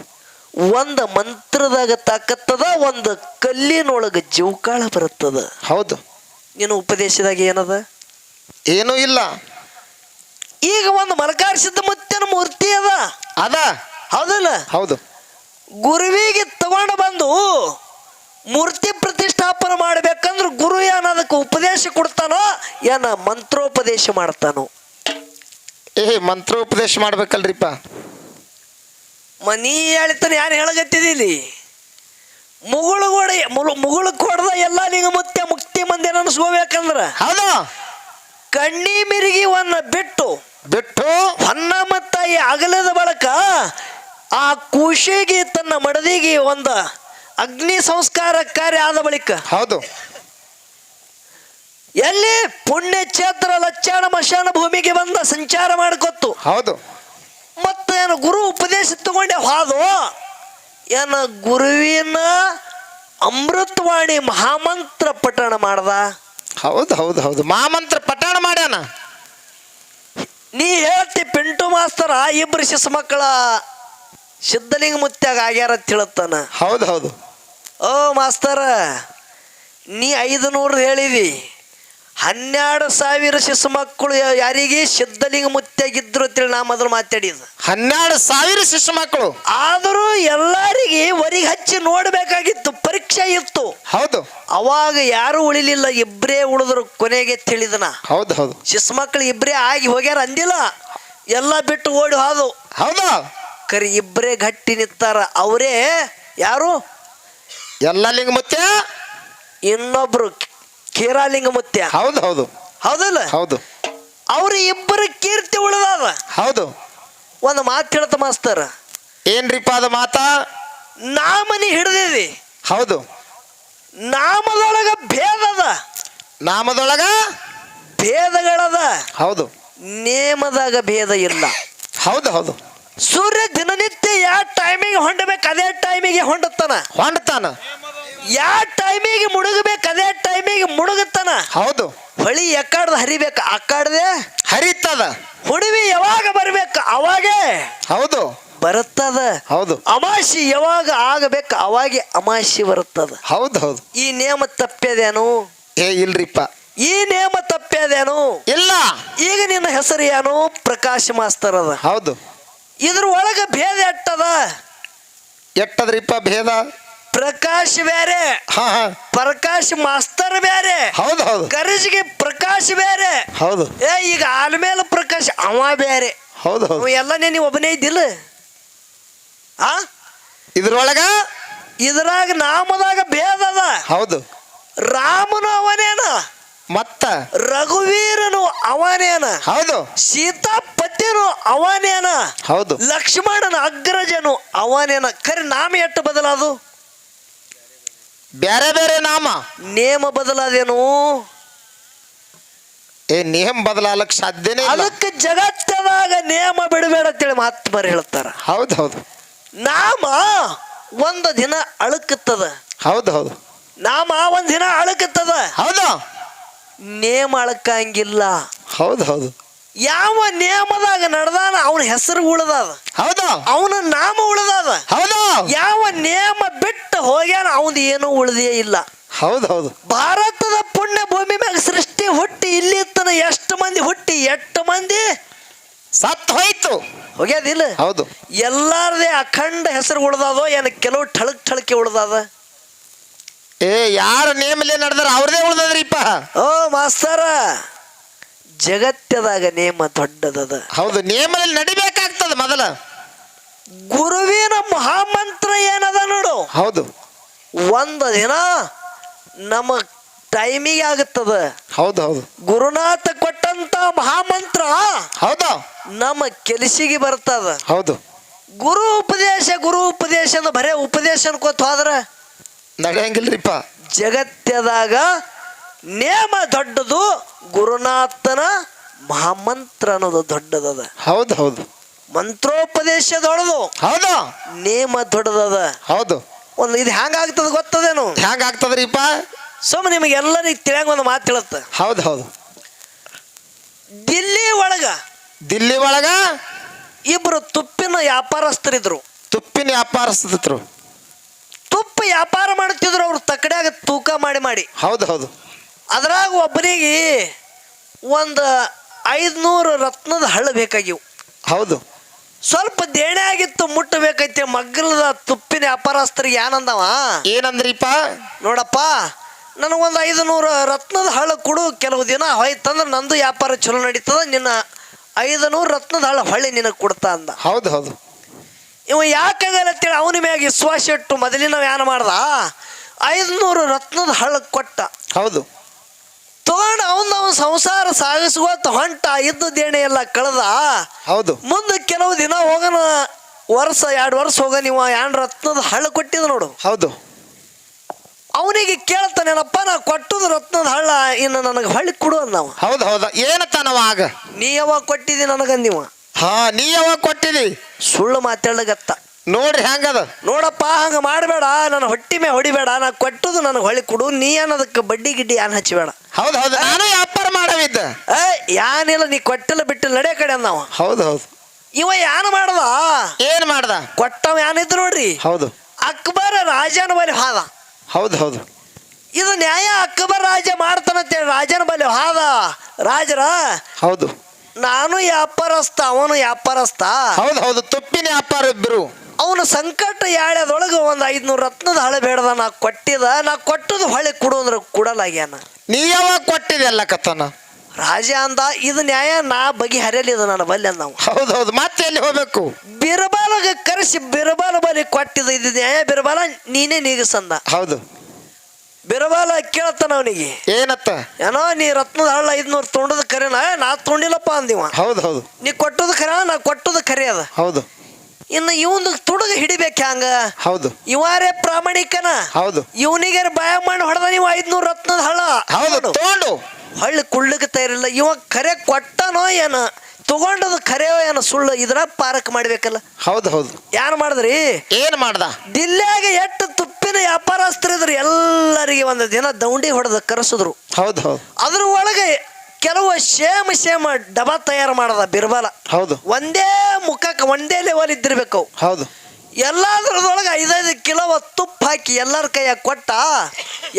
ಒಂದು ಮಂತ್ರದಾಗ ತಾಕತ್ತದ, ಒಂದು ಕಲ್ಲಿನೊಳಗ ಜೀವಕಾಳ ಬರುತ್ತದ. ಹೌದು. ನೀನು ಉಪದೇಶದಾಗ ಏನದ? ಏನೂ ಇಲ್ಲ. ಈಗ ಒಂದು ಮಲಕಾರ್ಸಿದ್ದ ಮುತ್ತಿನ ಮೂರ್ತಿ ಅದ. ಅದ. ಹೌದಲ್ಲ? ಹೌದು. ಗುರುವಿಗೆ ತಗೊಂಡು ಬಂದು ಮೂರ್ತಿ ಪ್ರತಿಷ್ಠಾಪನೆ ಮಾಡ್ಬೇಕಂದ್ರೆ ಗುರು ಏನ ಅದಕ್ಕೆ ಉಪದೇಶ ಕೊಡ್ತಾನೋ ಏನ ಮಂತ್ರೋಪದೇಶ ಮಾಡ್ತಾನೋ? ಮಂತ್ರೋಪದೇಶ ಮಾಡ್ಬೇಕಲ್ರಿಪ್ಪ. ನೀ ಹೇಳ್ತಾನೆ ಯಾರು ಹೇಳಗತ್ತಿದಿಲ್ಲಿ? ಮುಗುಳು ಕೊಡ್ದ ಎಲ್ಲ ನಿಂಗ ಮುಕ್ತಿ ಮಂದಿ ಅನ್ಸ್ಕೋಬೇಕಂದ್ರ ಹೌದು ಕಣ್ಣಿ ಮಿರಿಗಿವನ್ನ ಬಿಟ್ಟು ಹೊನ್ನಮ್ಮ ತಾಯಿ ಅಗಲದ ಬಳಕ ಆ ಕೂಶಿಗೆ ತನ್ನ ಮಡದಿಗೆ ಒಂದು ಅಗ್ನಿ ಸಂಸ್ಕಾರ ಕಾರ್ಯ ಆದ ಬಳಿಕ ಹೌದು ಎಲ್ಲಿ ಪುಣ್ಯ ಕ್ಷೇತ್ರ ಲಚ್ಚಾಣ ಮಶಾನ ಭೂಮಿಗೆ ಬಂದ ಸಂಚಾರ ಮಾಡಿಕೊತ್ತು. ಹೌದು. ಮತ್ತೇನು ಗುರು ಉಪದೇಶ ತಗೊಂಡೆ ಹಾದು ಏನ ಗುರುವಿನ ಅಮೃತವಾಣಿ ಮಹಾಮಂತ್ರ ಪಠಣ ಮಾಡ್ದ. ಹೌದು ಹೌದು ಹೌದು. ಮಹಾಮಂತ್ರ ಪಠಣ ಮಾಡ್ಯಾನ. ನೀ ಹೇಳ್ತಿ ಪಿಂಟು ಮಾಸ್ತರ ಇಬ್ರು ಶಿಶು ಮಕ್ಕಳ ಸಿದ್ಧಲಿಂಗ ಮುತ್ಯಾಗ ಆಗ್ಯಾರ ತಿಳತ್ತಾನ. ಹೌದು ಹೌದು. ಓ ಮಾಸ್ತರ, ನೀ 500 ಹೇಳಿದಿ, 12,000 ಶಿಶು ಮಕ್ಕಳು ಯಾರಿಗೆ ಸಿದ್ಧಲಿಂಗ ಮುತ್ಯಾಗಿದ್ರು ಅಂತೇಳಿ ನಾ ಮೊದಲು ಮಾತಾಡಿದ. 12,000 ಶಿಶು ಮಕ್ಕಳು ಆದರೂ ಎಲ್ಲರಿಗೆ ಹೊರಗೆ ಹಚ್ಚಿ ನೋಡ್ಬೇಕಾಗಿತ್ತು, ಪರೀಕ್ಷೆ ಇತ್ತು. ಹೌದು. ಅವಾಗ ಯಾರು ಉಳಿಲಿಲ್ಲ, ಇಬ್ಬರೇ ಉಳಿದ್ರು. ಕೊನೆಗೆ ತಿಳಿದನ. ಹೌದು ಹೌದು. ಶಿಶು ಮಕ್ಕಳು ಇಬ್ಬರೇ ಆಗಿ ಹೋಗ್ಯಾರ ಅಂದಿಲ್ಲ, ಎಲ್ಲ ಬಿಟ್ಟು ಓಡಿ ಹೋದು. ಹೌದು. ಕರಿ ಇಬ್ಬರೇ ಗಟ್ಟಿ ನಿಂತಾರ. ಅವರೇ ಯಾರು? ಎಲ್ಲ ಲಿಂಗ ಮುತ್ಯ, ಇನ್ನೊಬ್ರು ಕೇರಾಲಿಂಗ ಮುತ್ಯ. ಹೌದು ಹೌದು. ಹೌದಲ್ಲ? ಹೌದು. ಅವ್ರ ಇಬ್ಬರ ಕೀರ್ತಿ ಉಳಿದಾದ. ಹೌದು. ಒಂದು ಮಾತು ಹೇಳ್ತ ಮಾಸ್ತರ್, ಏನ್ರಿಪ್ಪ ಅದು ಮಾತಾ? ನಾಮನಿ ಹಿಡ್ದಿದಿ, ಹೌದು. ನಾಮದೊಳಗ ಭೇದದ, ನಾಮದೊಳಗ ಭೇದಗಳದ, ಹೌದು. ನೇಮದಾಗ ಭೇದ ಇಲ್ಲ. ಹೌದು ಹೌದು. ಸೂರ್ಯ ದಿನನಿತ್ಯ ಯಾವ ಟೈಮಿಗೆ ಹೊಂಡಬೇಕು ಅದೇ ಟೈಮಿಗೆ ಹೊಂಡತಾನ, ಹೊಂಡ್ತಾನ. ಯಾವ ಟೈಮಿಗೆ ಮುಳುಗಬೇಕು ಅದೇ ಟೈಮಿಗೆ ಮುಳುಗುತ್ತಾನ. ಹೌದು. ಹೊಳಿ ಎಕ್ಕಾಡ್ದು ಹರಿಬೇಕು, ಅಕ್ಕಾಡ್ದೆ ಹರಿತದ. ಹುಡಿವಿ ಯಾವಾಗ ಬರ್ಬೇಕು ಅವಾಗೇ ಹೌದು ಬರುತ್ತದ. ಹೌದು. ಅಮಾಶಿ ಯಾವಾಗ ಆಗಬೇಕು ಅವಾಗೆ ಅಮಾಶಿ ಬರುತ್ತದ. ಹೌದು ಹೌದು. ಈ ನೇಮ ತಪ್ಪೇದೇನು? ಇಲ್ರಿಪ್ಪ, ಈ ನೇಮ ತಪ್ಪೇದೇನು? ಇಲ್ಲ. ಈಗ ನಿನ್ನ ಹೆಸರು ಏನು? ಪ್ರಕಾಶ್ ಮಾಸ್ತರ್ ಅದ. ಹೌದು. ಇದ್ರ ಒಳಗ ಭೇದ ಎಟ್ಟದ? ಎಟ್ಟದ್ರಿಪ್ಪ ಭೇದ? ಪ್ರಕಾಶ್ ಬೇರೆ, ಹಾ ಹಾ. ಪ್ರಕಾಶ್ ಮಾಸ್ತರ್ ಬೇರೆ, ಹೌದು ಹೌದು. ಕರಿಜಿಗೆ ಪ್ರಕಾಶ್ ಬೇರೆ. ಹೌದು. ಈಗ ಆಲ್ಮೇಲೆ ಪ್ರಕಾಶ್ ಅವ ಬೇರೆ. ಹೌದು ಹೌದು. ಎಲ್ಲ ನೀವು ಒಬ್ಬನೇ ಇದ್ದಿಲ್ಲ ಆ ಇದ್ರೊಳಗ ಇದ್ರಾಗ ನಾಮದಾಗ ಭೇದ ಅದ. ಹೌದು. ರಾಮನು ಅವನೇನ, ಮತ್ತ ರಘುವೀರನು ಅವನೇನ, ಹೌದು. ಸೀತಾಪತಿನು ಅವನೇನ, ಹೌದು. ಲಕ್ಷ್ಮಣನ ಅಗ್ರಜನು ಅವನೇನ. ಖರೆ ನಾಮ ಎಷ್ಟು ಬದಲಾದು? ಬೇರೆ ಬೇರೆ ನಾಮ. ನೇಮ ಬದಲಾದೇನು? ನೇಮ್ ಬದಲಾಲಕ್ ಸಾಧ್ಯನೇ ಇಲ್ಲ. ಅದಕ್ಕೆ ಜಗತ್ತದಾಗ ನೇಮ ಬಿಡಬೇಡ ಅಂತೇಳಿ ಮಹಾತ್ಮರು ಹೇಳ್ತಾರ. ಹೌದು ಹೌದು. ನಾಮ ಒಂದು ದಿನ ಅಳುಕುತ್ತದ. ಹೌದು ಹೌದು. ನಾಮ ಒಂದ್ ದಿನ ಅಳುಕುತ್ತದ. ಹೌದು. ನೇಮ ಅಳಕಂಗಿಲ್ಲ. ಹೌದು ಹೌದು. ಯಾವ ನೇಮದಾಗ ನಡೆದಾನ ಅವನ ಹೆಸರು ಉಳ್ದಾದ, ಹೌದು. ಅವನ ನಾಮ ಉಳ್ದಾದ. ಹೌದು. ಯಾವ ನೇಮ ಬಿಟ್ಟು ಹೋಗ್ಯಾನ ಅವನ್ ಏನೂ ಉಳ್ದೇ ಇಲ್ಲ. ಹೌದು ಹೌದು. ಭಾರತದ ಪುಣ್ಯ ಭೂಮಿ ಮ್ಯಾಗ ಸೃಷ್ಟಿ ಹುಟ್ಟಿ ಇಲ್ಲಿ ತನ ಎಷ್ಟು ಮಂದಿ ಹುಟ್ಟಿ ಎಷ್ಟು ಮಂದಿ ಸತ್ ಹೋಯ್ತು. ಹೋಗ್ಯಾದಿಲ್ಲ? ಹೌದು. ಎಲ್ಲಾರದೇ ಅಖಂಡ ಹೆಸರು ಉಳ್ದಾದೋ ಏನ ಕೆಲವು ಠಳಕ್ಕೆ ಉಳ್ದಾದ? ಯಾರ ನೇಮಲೆ ನಡೆದಾರ ಅವ್ರದೇ ಉಳ್ದದ್ರಿಪ್ಪ. ಓ ಮಾಸ್ತರ, ಜಗತ್ತದಾಗ ನೇಮ ದೊಡ್ಡದದ. ಹೌದು. ನೇಮದಲ್ಲಿ ನಡಿಬೇಕಾಗ್ತದ ಮೊದಲ. ಗುರುವಿನ ಮಹಾಮಂತ್ರ ಏನದ ನೋಡು. ಹೌದು. ಒಂದು ದಿನ ನಮ್ಮ ಟೈಮಿಗೆ ಆಗುತ್ತದ. ಹೌದು ಹೌದು. ಗುರುನಾಥ ಕೊಟ್ಟಂತ ಮಹಾಮಂತ್ರ ಹೌದು. ನಮ್ಮ ಕೆಲಸಿಗೆ ಬರ್ತದ. ಹೌದು. ಗುರು ಉಪದೇಶ ಅಂದ್ರೆ ಬರೇ ಉಪದೇಶ ಅನ್ಕೋತ ಹೋದ್ರ ನಡೆಯಂಗಿಲ್ರಿಪ್ಪ. ಜಗತ್ತದಾಗ ನೇಮ ದೊಡ್ಡದು, ಗುರುನಾಥನ ಮಹಾಮಂತ್ರ ಅನ್ನೋದು ದೊಡ್ಡದದ. ಹೌದು ಹೌದು. ಮಂತ್ರೋಪದೇಶ ದೊಡ್ಡದು, ಹೌದು. ನೇಮ ದೊಡ್ಡದದ. ಹೌದು. ಒಂದು ಇದು ಹೆಂಗಾಗ್ತದ ಗೊತ್ತದೇನು? ಹ್ಯಾಂಗ ಆಗ್ತದ್ರಿಪ್ಪ? ಸುಮ್ಮ ನಿಮಗೆಲ್ಲರಿಗೆ ತಿಳಿಯಂಗ ಒಂದು ಮಾತು ಹೇಳುತ್ತೆ. ಹೌದು ಹೌದು. ದಿಲ್ಲಿ ಒಳಗ ಇಬ್ರು ತುಪ್ಪಿನ ವ್ಯಾಪಾರಸ್ಥರಿದ್ರು. ತುಪ್ಪಿನ ವ್ಯಾಪಾರಸ್ಥರು. ತುಪ್ಪ ವ್ಯಾಪಾರ ಮಾಡುತ್ತಿದ್ರು. ಅವ್ರು ತಕ್ಕಡ್ಯಾಗ ತೂಕ ಮಾಡಿ. ಹೌದು ಹೌದು. ಅದ್ರಾಗ ಒಬ್ಬನಿಗೆ ಒಂದು 500 ರತ್ನದ ಹಳ್ಳ ಬೇಕಾಗಿವು. ಹೌದು. ಸ್ವಲ್ಪ ದೇಣೆ ಆಗಿತ್ತು, ಮುಟ್ಟಬೇಕೈತೆ. ಮಗ್ಗಲದ ತುಪ್ಪಿನ ವ್ಯಾಪಾರಸ್ಥರಿಗೆ ಏನಂದವ? ಏನಂದ್ರಿಪ್ಪ? ನೋಡಪ್ಪ, ನನಗೊಂದು 500 ರತ್ನದ ಹಳ್ಳ ಕೊಡು, ಕೆಲವು ದಿನ ಹೋಯ್ತಂದ್ರೆ ನಂದು ವ್ಯಾಪಾರ ಚಲೋ ನಡೀತದ, ನಿನ್ನ 500 ರತ್ನದ ಹಳ್ಳ ಹೊಳ್ಳಿ ನಿನಗೆ ಕೊಡ್ತಾ ಅಂದ. ಹೌದು ಹೌದು. ಇವ ಯಾಕಾಗಲ್ಲ ಅಂತೇಳಿ ಅವನ ಮ್ಯಾಗ ವಿಶ್ವಾಸ ಇಟ್ಟು ಮೊದಲಿನ ಏನು ಮಾಡ್ದ, 500 ರತ್ನದ ಹಳ್ಳ ಕೊಟ್ಟ. ಹೌದು. ತಗೊಂಡು ಅವನ ಸಂಸಾರ ಸಾಗಿಸ್ಕೋತ ಹೊಂಟ. ಇದ್ದು ದೇಣೆ ಎಲ್ಲ ಕಳೆದ. ಹೌದು. ಮುಂದೆ ಕೆಲವು ದಿನ ಹೋಗನ, ವರ್ಷ 2 ವರ್ಷ ಹೋಗ, ನೀವು 2 ರತ್ನದ ಹಳ್ಳ ಕೊಟ್ಟಿದ್ ನೋಡು. ಹೌದು. ಅವನಿಗೆ ಕೇಳ್ತಾನೇನಪ್ಪ, ನಾ ಕೊಟ್ಟದ ರತ್ನದ ಹಳ್ಳ ಇನ್ನು ನನಗೆ ಹೊಳ್ಳಿ ಕೊಡು ಅಂದವ. ಹೌದು ಹೌದಾ. ಏನತ್ತಾನವ ಆಗ? ನೀ ಯಾವಾಗ ಕೊಟ್ಟಿದ್ದಿ ನನಗಂದಿವ. ಹಾ, ನೀ ಯಾವಾಗ ಕೊಟ್ಟಿದಿ? ಸುಳ್ಳು ಮಾತಾಡಗತ್ತ. ನೋಡ್ರಿ ಹೆಂಗದ. ನೋಡಪ್ಪ, ಹಂಗ ಮಾಡಬೇಡ, ನನ್ನ ಹೊಟ್ಟಿ ಮೇ ಹೊಡಿಬೇಡ, ನಾ ಕೊಟ್ಟದು ನನಗೆ ಹೊಳ್ಳಿ ಕೊಡು, ನೀ ಅನ್ನೋದಕ್ಕೆ ಬಡ್ಡಿ ಗಿಡ್ಡಿ ಏನ್ ಹಚ್ಚಬೇಡ. ಹೌದು ಹೌದು. ನಾನು ವ್ಯಾಪಾರ ಮಾಡವಿದ್ದ. ಯಾನಿಲ್ಲ, ನೀ ಕೊಟ್ಟಿಲ್ಲ ಬಿಟ್ಟಿಲ್ಲ, ನಡೆ ಕಡೆ ಅಂದವ. ಹೌದು ಹೌದು. ಇವ ಯಾನು ಮಾಡ್ದ? ಏನ್ ಮಾಡ್ದ? ಕೊಟ್ಟವ ಯಾನಿದ್ದು ನೋಡ್ರಿ. ಹೌದು. ಅಕ್ಬರ ರಾಜನ ಬಳಿ ಹಾದ. ಹೌದು ಹೌದು. ಇದು ನ್ಯಾಯ. ಅಕ್ಬರ್ ರಾಜ ಮಾಡ್ತಾನಂತೇಳಿ ರಾಜನ ಬಳಿ ಹಾದ. ರಾಜರ ಹೌದು. ನಾನು ವ್ಯಾಪಾರಸ್ಥ, ಅವನು ವ್ಯಾಪಾರಸ್ಥ. ಹೌದು ಹೌದು. ತುಪ್ಪಿನ ವ್ಯಾಪಾರ ಇಬ್ಬರು. ಅವನು ಸಂಕಟ ಯಾಳ್ಯದೊಳಗೆ ಒಂದು 500 ರತ್ನದ ಹಳೆ ಬೇಡದ. ನಾ ಕೊಟ್ಟಿದ, ನಾ ಕೊಟ್ಟದು ಹೊಳೆ ಕೊಡು ಅಂದ್ರೆ ಕೊಡಲಾಗ್ಯಾನ. ನೀ ಯಾವಾಗ ಕೊಟ್ಟಿದೆ ಎಲ್ಲ ಕಥನ? ರಾಜ ಅಂದ, ಇದು ನ್ಯಾಯ ನಾ ಬಗೆಹರಿಯಲಿದ ನನ್ನ ಬಲ್ಲಿ ಅಂದ. ಹೌದು ಹೌದು. ಮತ್ತೆ ಎಲ್ಲಿ ಹೋಗ್ಬೇಕು? ಬಿರ್ಬಾಲಗೆ ಕರೆಸಿ ಬಿರ್ಬಾಲ ಬಲಿ ಕೊಟ್ಟಿದ. ಇದು ನ್ಯಾಯ ಬಿರ್ಬಾಲ, ನೀನೇ ನೀಗಸಂದ. ಹೌದು. ಬಿರಬಾಲ ಕೇಳ್ತಾನ ಅವನಿಗೆ, ಏನತ್ತ? ಏನೋ ನೀ ರತ್ನದ ಹಳ್ಳ 500 ತೊಗೊಂಡದ ಖರೇನ? ನಾ ತೊಗೊಂಡಿಲ್ಲಪ್ಪ ಅಂದಿವ. ಹೌದು ಹೌದು ನೀ ಕೊಟ್ಟದ ಖರೆ, ನಾ ಕೊಟ್ಟದ ಖರೆ ಅದ. ಹೌದು ಇನ್ನು ಇವಂದು ತುಡುಗ ಹಿಡಿಬೇಕು ಹಂಗ. ಹೌದು ಇವಾರೇ ಪ್ರಾಮಾಣಿಕನ. ಹೌದು ಇವನಿಗೆ ಬಾಯ ಮಾಡಿ ಹೊಡೆದ ನೀವು 500 ರತ್ನದ ಹಳ್ಳ ಹೌದು ತಗೊಂಡು ಹಳ್ಳಿ ಕುಳ್ಳಕ್ಕೆ ತಯಾರಿಲ್ಲ. ಇವ ಖರೆ ಕೊಟ್ಟನೋ ಏನ ತಗೊಂಡದ ಖರೆಯೋ ಏನ ಸುಳ್ಳು ಇದ್ರ ಪಾರಕ್ ಮಾಡ್ಬೇಕಲ್ಲ. ಹೌದು ಹೌದು ಯಾರು ಮಾಡಿದ್ರಿ? ಏನ್ ಮಾಡ್ದ? ದಿಲ್ಲಾಗ ಎಷ್ಟು ತುಪ್ಪಿನ ವ್ಯಾಪಾರಸ್ಥರಿದ್ರು ಎಲ್ಲರಿಗೆ ಒಂದು ದಿನ ದೌಂಡಿ ಹೊಡೆದ ಕರೆಸಿದ್ರು. ಹೌದು ಹೌದು ಅದ್ರ ಒಳಗೆ ಕೆಲವು ಸೇಮ್ ಡಬಾ ತಯಾರು ಮಾಡದ ಬಿರ್ಬಾಲ. ಹೌದು ಒಂದೇ ಮುಖಕ್ಕೆ ಒಂದೇ ಲೆವೆಲ್ ಇದ್ದಿರ್ಬೇಕು. ಹೌದು ಎಲ್ಲದ್ರದೊಳಗೆ 5-5 ಕಿಲೋ ತುಪ್ಪ ಹಾಕಿ ಎಲ್ಲರ ಕೈಯಾಗ ಕೊಟ್ಟ.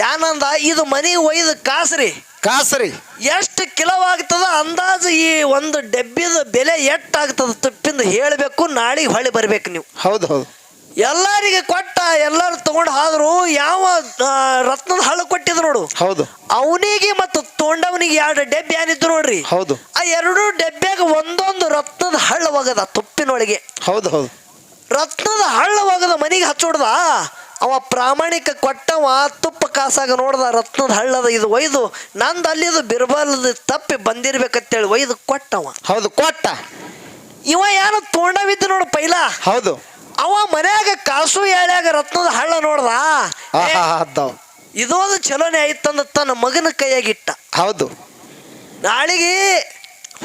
ಯಾನಂದ, ಇದು ಮನಿ ಒಯ್ದು ಕಾಸ್ರಿ ಕಾಸ್ರಿ ಎಷ್ಟು ಕಿಲೋ ಆಗ್ತದ ಅಂದಾಜು ಈ ಒಂದು ಡಬ್ಬಿದ ಬೆಲೆ ಎಷ್ಟಾಗ್ತದ ತುಪ್ಪಿಂದ ಹೇಳಬೇಕು, ನಾಳೆಗೆ ಹೊಳ್ಳಿ ಬರ್ಬೇಕು ನೀವು. ಹೌದು ಹೌದು ಎಲ್ಲರಿಗೆ ಕೊಟ್ಟ. ಎಲ್ಲರೂ ತಗೊಂಡು ಹೋದ್ರು. ಯಾವ ರತ್ನದ ಹಳ್ಳ ಕೊಟ್ಟಿದ್ರು ನೋಡು, ಹೌದು ಅವನಿಗೆ ಮತ್ತು ತೊಂಡವನಿಗೆ 2 ಡಬ್ಬಿ ಏನಿದ್ರು ನೋಡ್ರಿ. ಹೌದು ಆ 2 ಡಬ್ಬ್ಯಾಗ ಒಂದೊಂದು ರತ್ನದ ಹಳ್ಳ ಒಗದ ತುಪ್ಪಿನೊಳಗೆ. ಹೌದು ಹೌದು ರತ್ನದ ಹಳ್ಳ ಒಗದ ಮನಿಗೆ ಹಚ್ಚೋಡ್ದ. ಅವ ಪ್ರಾಮಾಣಿಕ ಕೊಟ್ಟವ ತುಪ್ಪ ಕಾಸಾಗ ನೋಡ್ದ ರತ್ನದ ಹಳ್ಳದ ಇದು ಒಯ್ದು ನಂದು ಅಲ್ಲಿದು ಬಿರ್ಬಾಲದ ತಪ್ಪಿ ಬಂದಿರ್ಬೇಕಂತೇಳಿ ಒಯ್ದು ಕೊಟ್ಟವ. ಹೌದು ಕೊಟ್ಟ. ಇವ ಏನೋ ತೊಂಡವಿದ್ದು ನೋಡು ಪೈಲ. ಹೌದು ಅವ ಮನ್ಯಾಗ ಕಾಸು ಎಳ್ಯಾಗ ರತ್ನದ ಹಳ್ಳ ನೋಡ್ದ. ಇದೊಂದು ಚಲೋನೆ ಆಯ್ತಂದ ತನ್ನ ಮಗನ ಕೈಯಾಗಿಟ್ಟ. ಹೌದು ನಾಳೆಗೆ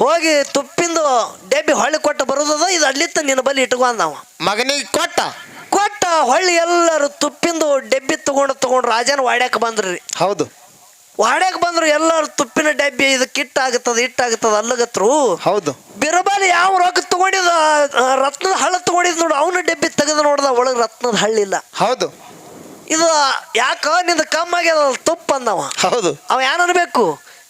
ಹೋಗಿ ತುಪ್ಪಿಂದು ಡಬ್ಬಿ ಹೊಳ್ಳಿ ಕೊಟ್ಟು ಬರೋದದ, ಇದು ಅಲ್ಲಿತ್ತ ನಿನ್ನ ಬಲ್ಲಿ ಇಟ್ಕೊಂಡವ. ಮಗನಿಗೆ ಕೊಟ್ಟ ಹೊಳ್ಳಿ ಎಲ್ಲರೂ ತುಪ್ಪಿಂದು ಡಬ್ಬಿ ತಗೊಂಡು ರಾಜನ ವಾಡ್ಯಾಕ ಬಂದ್ರಿ. ಹೌದು ವಾಡ್ಯಾಕ ಬಂದ್ರು. ಎಲ್ಲರೂ ತುಪ್ಪಿನ ಡಬ್ಬಿ ಇದಕ್ಕೆ ಇಟ್ಟಾಗತ್ತದ ಅಲ್ಲಗತ್ರು. ಹೌದು ಬಿರಬಾಲಿ ಯಾವ ರೊಕ್ಕ ತಗೊಂಡಿದ ರತ್ನದ ಹಳ್ಳ ತಗೊಂಡಿದ್ ನೋಡು, ಅವನ ಡಬ್ಬಿ ತೆಗೆದು ನೋಡ್ದ, ಒಳಗೆ ರತ್ನದ ಹಳ್ಳಿಲ್ಲ. ಹೌದು ಇದು ಯಾಕ ನಿಂದ ಕಮ್ಮಾಗ್ಯದ ತುಪ್ಪ ಅಂದವ. ಹೌದು ಅವ ಏನ್ ಅನ್ಬೇಕು,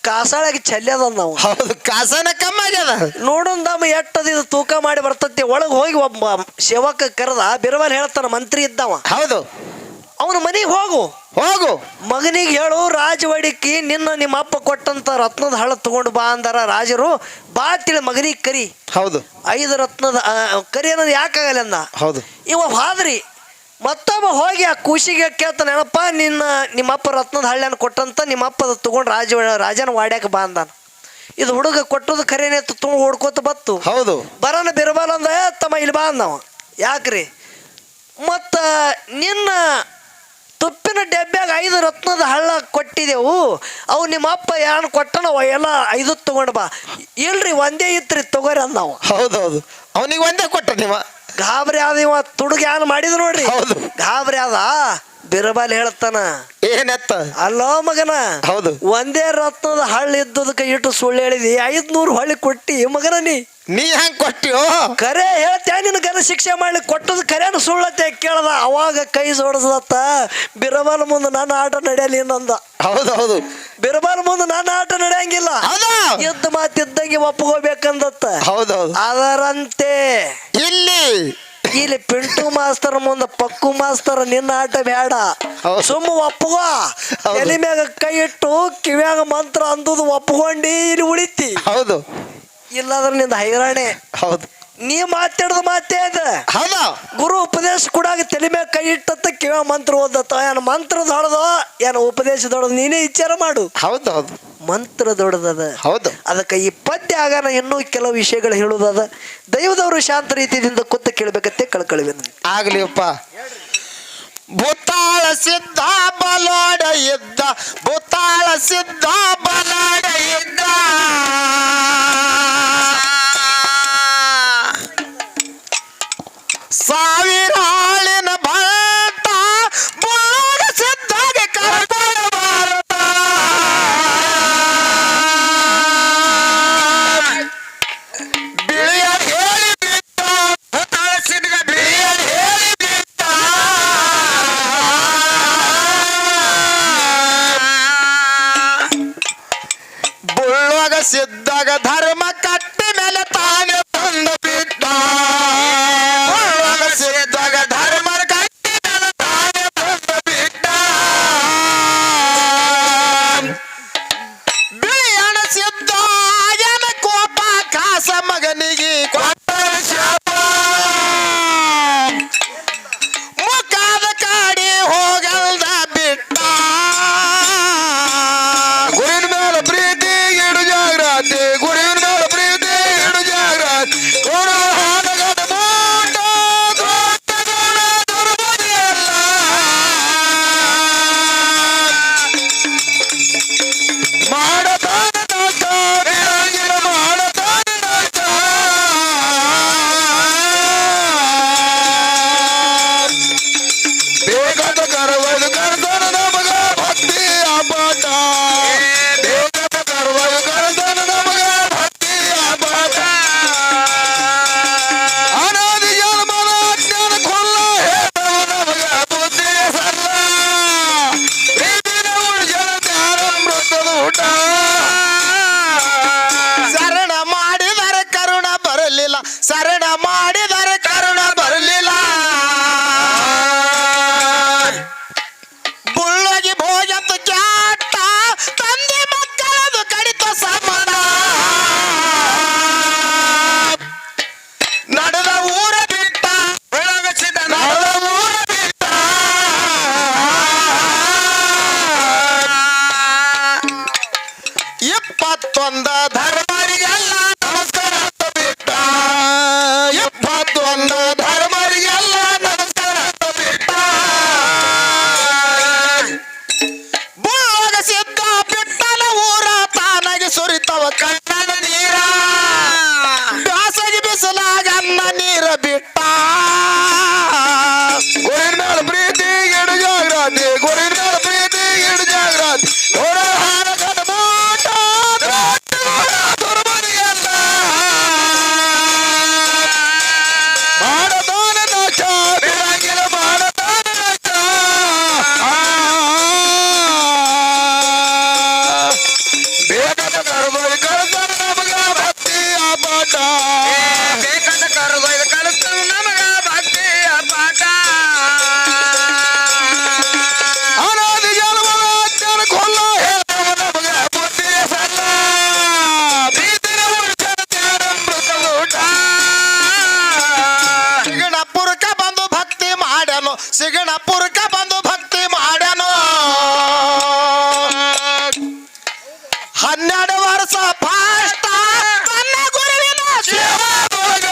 ಕಾಸಾಳಾಗಿ ಚೆಲ್ಲದ ನಾವು. ಹೌದು ಕಾಸನ ಕಮ್ಮಿ ಆಗ್ಯದ. ನೋಡೊಂದಮ್ಮ ಎಟ್ಟದ ಇದು ತೂಕ ಮಾಡಿ ಬರ್ತತಿ. ಒಳಗೆ ಹೋಗಿ ಒಬ್ಬ ಸೇವಕ ಕರೆದ. ಬಿರಬಾಲ್ ಹೇಳ್ತಾನ, ಮಂತ್ರಿ ಇದ್ದವ. ಹೌದು ಅವನ ಮನೆಗೆ ಹೋಗು, ಮಗನಿಗೆ ಹೇಳು ರಾಜವಾಡಿಕೆ ನಿಮ್ಮ ಅಪ್ಪ ಕೊಟ್ಟಂತ ರತ್ನದ ಹಳ್ಳ ತಗೊಂಡು ಬಾ ಅಂದಾರ ರಾಜರು. ಬಾ ತಿಳಿ ಮಗನಿಗೆ ಕರಿ. ಹೌದು 5 ರತ್ನದ ಕರಿ ಅನ್ನೋದು ಯಾಕಾಗಲ್ಲ ಅಂದ. ಹೌದು ಇವ ಹಾದ್ರಿ. ಮತ್ತೊಬ್ಬ ಹೋಗಿ ಆ ಖುಷಿಗೆ ಕೇಳ್ತಾನೆ, ಏನಪ್ಪ ನಿಮ್ಮಪ್ಪ ರತ್ನದ ಹಳ್ಳಿಯನ್ನು ಕೊಟ್ಟಂತ ನಿಮ್ಮಪ್ಪ ಅದು ತಗೊಂಡು ರಾಜನ ವಾಡ್ಯಾಕ ಬಾ ಅಂದಾನ. ಇದು ಹುಡುಗ ಕೊಟ್ಟದು ಖರೇನೆ ತುಂಬ ಓಡ್ಕೋತ ಬತ್ತು. ಹೌದು ಬರೋಣ ಬಿರಬಾಲ ಅಂದ, ತಮ್ಮ ಇಲ್ಲಿ ಬಾ ಅಂದವ. ಯಾಕ್ರಿ? ಮತ್ತ ನಿನ್ನ ತುಪ್ಪಿನ ಡಬ್ಬ್ಯಾಗ 5 ರತ್ನದ ಹಳ್ಳ ಕೊಟ್ಟಿದೆವು, ಅವು ನಿಮ್ಮ ಅಪ್ಪ ಏನು ಕೊಟ್ಟನವ ಎಲ್ಲ 5 ತಗೊಂಡು ಬಾ. ಇಲ್ರಿ ಒಂದೇ ಇತ್ರಿ ತಗೋರಿ ಅಂದವ. ಹೌದೌದು ಅವನಿಗೆ ಒಂದೇ ಕೊಟ್ಟ. ನಿಮ್ಮ ಗಾಬರಿ ಆದ. ಇವ ತುಡುಗ ಏನು ಮಾಡಿದ್ ನೋಡ್ರಿ, ಗಾಬರಿ ಆದ. ಬಿರಬಾಲ್ ಹೇಳ್ತಾನ, ಏನತ್ತ? ಅಲ್ಲೋ ಮಗನ, ಹೌದು ಒಂದೇ ರತ್ನದ ಹಳ್ಳಿ ಇದ್ದದಕ್ಕೆ ಇಟ್ಟು ಸುಳ್ಳು ಹೇಳಿದಿ, 500 ಹೊಳ್ಳಿ ಕೊಟ್ಟಿ ಮಗನ. ನೀ ಹೆಂಗ್ ಕೊಟ್ಟಿಯೋ? ಕರೆ ಹೇಳ್ತೇ, ನಿನ್ ಗನ ಶಿಕ್ಷೆ ಮಾಡ್ಲಿಕ್ಕೆ ಕೊಟ್ಟದ ಕರೆನ ಸುಳ್ಳತ್ತೆ ಕೇಳ್ದ. ಅವಾಗ ಕೈ ಜೋಡಿಸದತ್ತ. ಬಿರಬಾಲ್ ಮುಂದೆ ನನ್ನ ಆಟ ನಡೆಯಲಿ ಇನ್ನೊಂದ. ಹೌದು ಹೌದು ಬಿರಬಾಲ್ ಮುಂದೆ ನನ್ನ ಆಟ ನಡೆಯಂಗಿಲ್ಲ, ಯುದ್ಧ ಮಾತಿದ್ದಂಗೆ ಒಪ್ಪಗೋಬೇಕಂದತ್ತ. ಹೌದೌದು ಅದರಂತೆ ಇಲ್ಲಿ ಪಿಂಟು ಮಾಸ್ತರ್ ಮುಂದೆ ಪಕ್ಕು ಮಾಸ್ತರ್ ನಿನ್ನ ಆಟ ಬೇಡ, ಸುಮ್ಮ ಒಪ್ಪಗೋ. ಎಲಿ ಮ್ಯಾಗ ಕೈ ಇಟ್ಟು ಕಿವ್ಯಾಗ ಮಂತ್ರ ಅಂದುದು ಒಪ್ಪಗೊಂಡಿ ಇಲ್ಲಿ ಉಳಿತಿ. ಹೌದು ಇಲ್ಲಾದ್ರೆ ನಿಂದ ಹೈರಾಣೆ. ಹೌದು ನೀ ಮಾತಾಡ್ದ ಮಾತೇ ಅದ. ಹೌದಾ? ಗುರು ಉಪದೇಶ ಕೊಡಾಗ ತಲೆ ಮ್ಯಾಗ ಕೈ ಇಟ್ಟತ್ತ ಕಿವ್ಯಾ ಮಂತ್ರ ಓದತ್ತ. ಏನು ಮಂತ್ರ ದೊಡ್ಡದೋ ಏನು ಉಪದೇಶ ದೊಡ್ಡದು, ನೀನೇ ವಿಚಾರ ಮಾಡು. ಹೌದು ಹೌದು ಮಂತ್ರ ದೊಡ್ಡದದ. ಹೌದು ಅದಕ್ಕೆ ಈ ಪದ್ಯ ಆಗಾನ ಇನ್ನೂ ಕೆಲವು ವಿಷಯಗಳು ಹೇಳುವುದದ. ದೈವದವರು ಶಾಂತ ರೀತಿಯಿಂದ ಕೂತ ಕೇಳಬೇಕಂತೆ ಕಳ್ಕಳಿವೆ. ಆಗ್ಲಿಪ್ಪ. ಭೂತಾಳ ಸಿದ್ಧ ಬಲಾಡ ಇದ್ದ, ಭೂತಾಳ ಸಿದ್ಧ ಬಲಾಡ ಇದ್ದ, ಸಾವಿರ ಹಾಳಿನ ಭಕ್ತ ಬುಳ್ಳಾಡ ಸಿದ್ಧಾಗೆ ಕರ್ಕೊಂಡು ಬಾರತ. ಬಿಳಿಯ ಹೇಳಿ ಬಿಟ್ಟ ಭೂತಾಳ ಸಿದ್ಧ, ಬಿಳಿಯ ಹೇಳಿ ಬಿಟ್ಟ. ಬುಳ್ಳುವಾಗ ಸಿದ್ಧಾಗ ಧರ್ಮ ಕಟ್ಟಿ ಮೇಲೆ ತಾನೇ ತಂದು ಬಿಟ್ಟ. ಸಿದ್ಧಾಗ ಧರ್ಮ ಕಟ್ಟಿ ಮೇಲೆ ತಾನೇ ತಂದು ಬಿಟ್ಟ. ಬಿಳಿಯಣ ಸಿದ್ಧ ಜನ ಕೋಪ ಕಾಸ ಮಗನಿಗೆ ಕೊಟ್ಟ ಶಾಪ. ಮುಖದ ಕಾಡಿ ಹೋಗಲ್ದ ಬಿಟ್ಟ. 71 ಧರ್ಮರಿಗೆಲ್ಲ ನಮಸ್ಕಾರ ಅಂತ ಬಿಟ್ಟ 71 ಧರ್ಮರಿಗೆಲ್ಲ ನಮಸ್ಕಾರ ಅಂತ ಬಿಟ್ಟ ಬುಳ್ಳಗ ಸಿದ್ಧ ಬಿಟ್ಟನ ಊರ ತಾನಾಗಿ ಸುರಿತವ ಕಣ್ಣನ ನೀರ ಬ್ಯಾಸಗಿ ಬಿಸಿಲಾಗ ಅನ್ನ ನೀರ ಬಿಟ್ಟ ಗುರಿನಾಳ ಪ್ರೀತಿ ಇಡು ಜಾಗ್ರತೆ ಗುರಿನಾಳ ಪ್ರೀತಿ ಇಡು ಜಾಗ್ರತೆ ನೋಡ ಹಾರಗದ ಮೂಟ ದುರ್ಮರಿಯಲ್ಲ ಮಾಡದಾನ ನಾಚ ಬಿಡಂಗಿಲ್ಲ ಮಾಡದಾನ ನಾಚ ಬೇಕದ ಕರ್ಬರಿ ಕಳ್ತಾನ ನಮಗ ಭಕ್ತಿ ಅಪಾಟ ಬೇಕದ ಕರ್ಬರಿ ಕಳ್ತಾನ ನಮಗ ಭಕ್ತಿ ಅಪಾಟ ಅನಾದಿ ಜನ್ಮದ ಅಜ್ಞಾನ ಕೊಲ್ಲ ಹೇಳವ ನಮಗ ಬುದ್ಧಿ ಸಲ್ಲ ಪ್ರೀತಿನ ಉಳಿಸಮೃತ ಊಟ ಸಿಗಣಪುರಕ ಬಂದು ಭಕ್ತಿ ಮಾಡ್ಯಾನು ಸಿಗಣಪುರಕ ಬಂದು ಭಕ್ತಿ ಮಾಡ್ಯಾನು 12 ವರ್ಷ ಫಾಸ್ಟ್ ತನ್ನ ಗುರುವಿನ ಸೇವಾದೊಳಗ